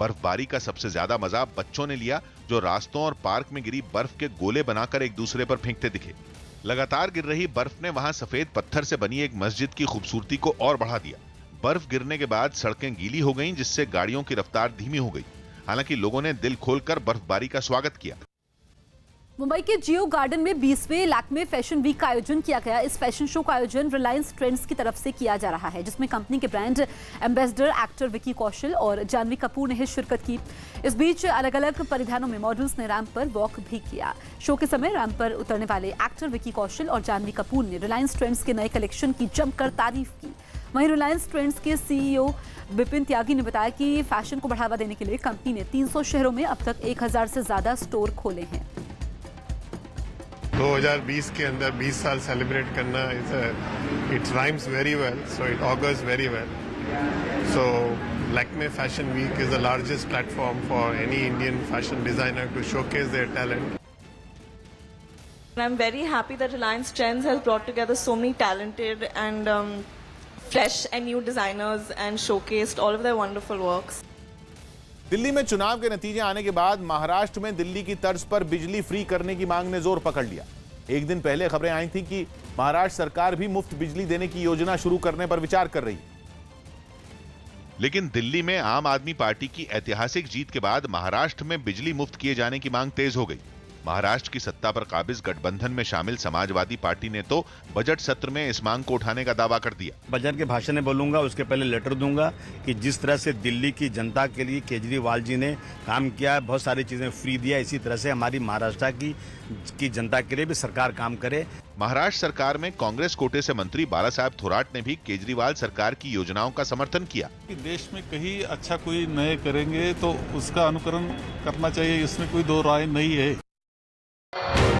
बर्फबारी का सबसे ज्यादा मजा बच्चों ने लिया, जो रास्तों और पार्क में गिरी बर्फ के गोले बनाकर एक दूसरे पर फेंकते दिखे। लगातार गिर रही बर्फ ने वहां सफेद पत्थर से बनी एक मस्जिद की खूबसूरती को और बढ़ा दिया। बर्फ गिरने के बाद सड़कें गीली हो गईं, जिससे गाड़ियों की रफ्तार धीमी हो गई। हालांकि लोगों ने दिल खोलकर बर्फबारी का स्वागत किया। मुंबई के जियो गार्डन में 20वें लैक्मे फैशन वीक का आयोजन किया गया। इस फैशन शो का आयोजन रिलायंस ट्रेंड्स की तरफ से किया जा रहा है, जिसमें कंपनी के brand ambassador actor Vicky Kaushal और जानवी कपूर ने शिरकत की। इस बीच अलग अलग परिधानों में मॉडल्स ने रैंप पर वॉक भी किया। शो के समय रैंप पर उतरने वाले एक्टर विकी कौशल और जानवी कपूर ने रिलायंस ट्रेंड्स के नए कलेक्शन की जमकर तारीफ की। वहीं रिलायंस ट्रेंड्स के सीईओ विपिन त्यागी ने बताया कि फैशन को बढ़ावा देने के लिए कंपनी ने 300 शहरों में अब तक 1000 से ज्यादा स्टोर खोले हैं। 2020 के अंदर 20 साल सेलिब्रेट करना it rhymes very well, so it augurs very well. So Lakme Fashion Week is the largest platform for any Indian fashion designer to showcase their talent. I'm very happy that Reliance Trends has brought together so many talented and fresh and new designers and showcased all of their wonderful works. Delhi में चुनाव के नतीजे आने के बाद महाराष्ट्र में दिल्ली की तर्ज पर बिजली फ्री करने की मांग ने जोर पकड़ लिया। एक दिन पहले खबरें आई थी कि महाराष्ट्र सरकार भी मुफ्त बिजली देने की योजना शुरू करने पर विचार कर रही है। लेकिन दिल्ली में आम आदमी पार्टी की ऐतिहासिक जीत के बाद महाराष्ट्र में बिजली मुफ्त किए जाने की मांग तेज हो गई। महाराष्ट्र की सत्ता पर काबिज गठबंधन में शामिल समाजवादी पार्टी ने तो बजट सत्र में इस मांग को उठाने का दावा कर दिया। बजट के भाषण में बोलूंगा, उसके पहले लेटर दूंगा कि जिस तरह से दिल्ली की जनता के लिए केजरीवाल जी ने काम किया है, बहुत सारी चीजें फ्री दिया, इसी तरह से हमारी महाराष्ट्र की जनता के लिए भी सरकार काम करे। महाराष्ट्र सरकार में कांग्रेस कोटे से मंत्री बाला साहब थोराट ने भी केजरीवाल सरकार की योजनाओं का समर्थन किया। देश में कहीं अच्छा कोई नए करेंगे तो उसका अनुकरण करना चाहिए, इसमें कोई दो राय नहीं है।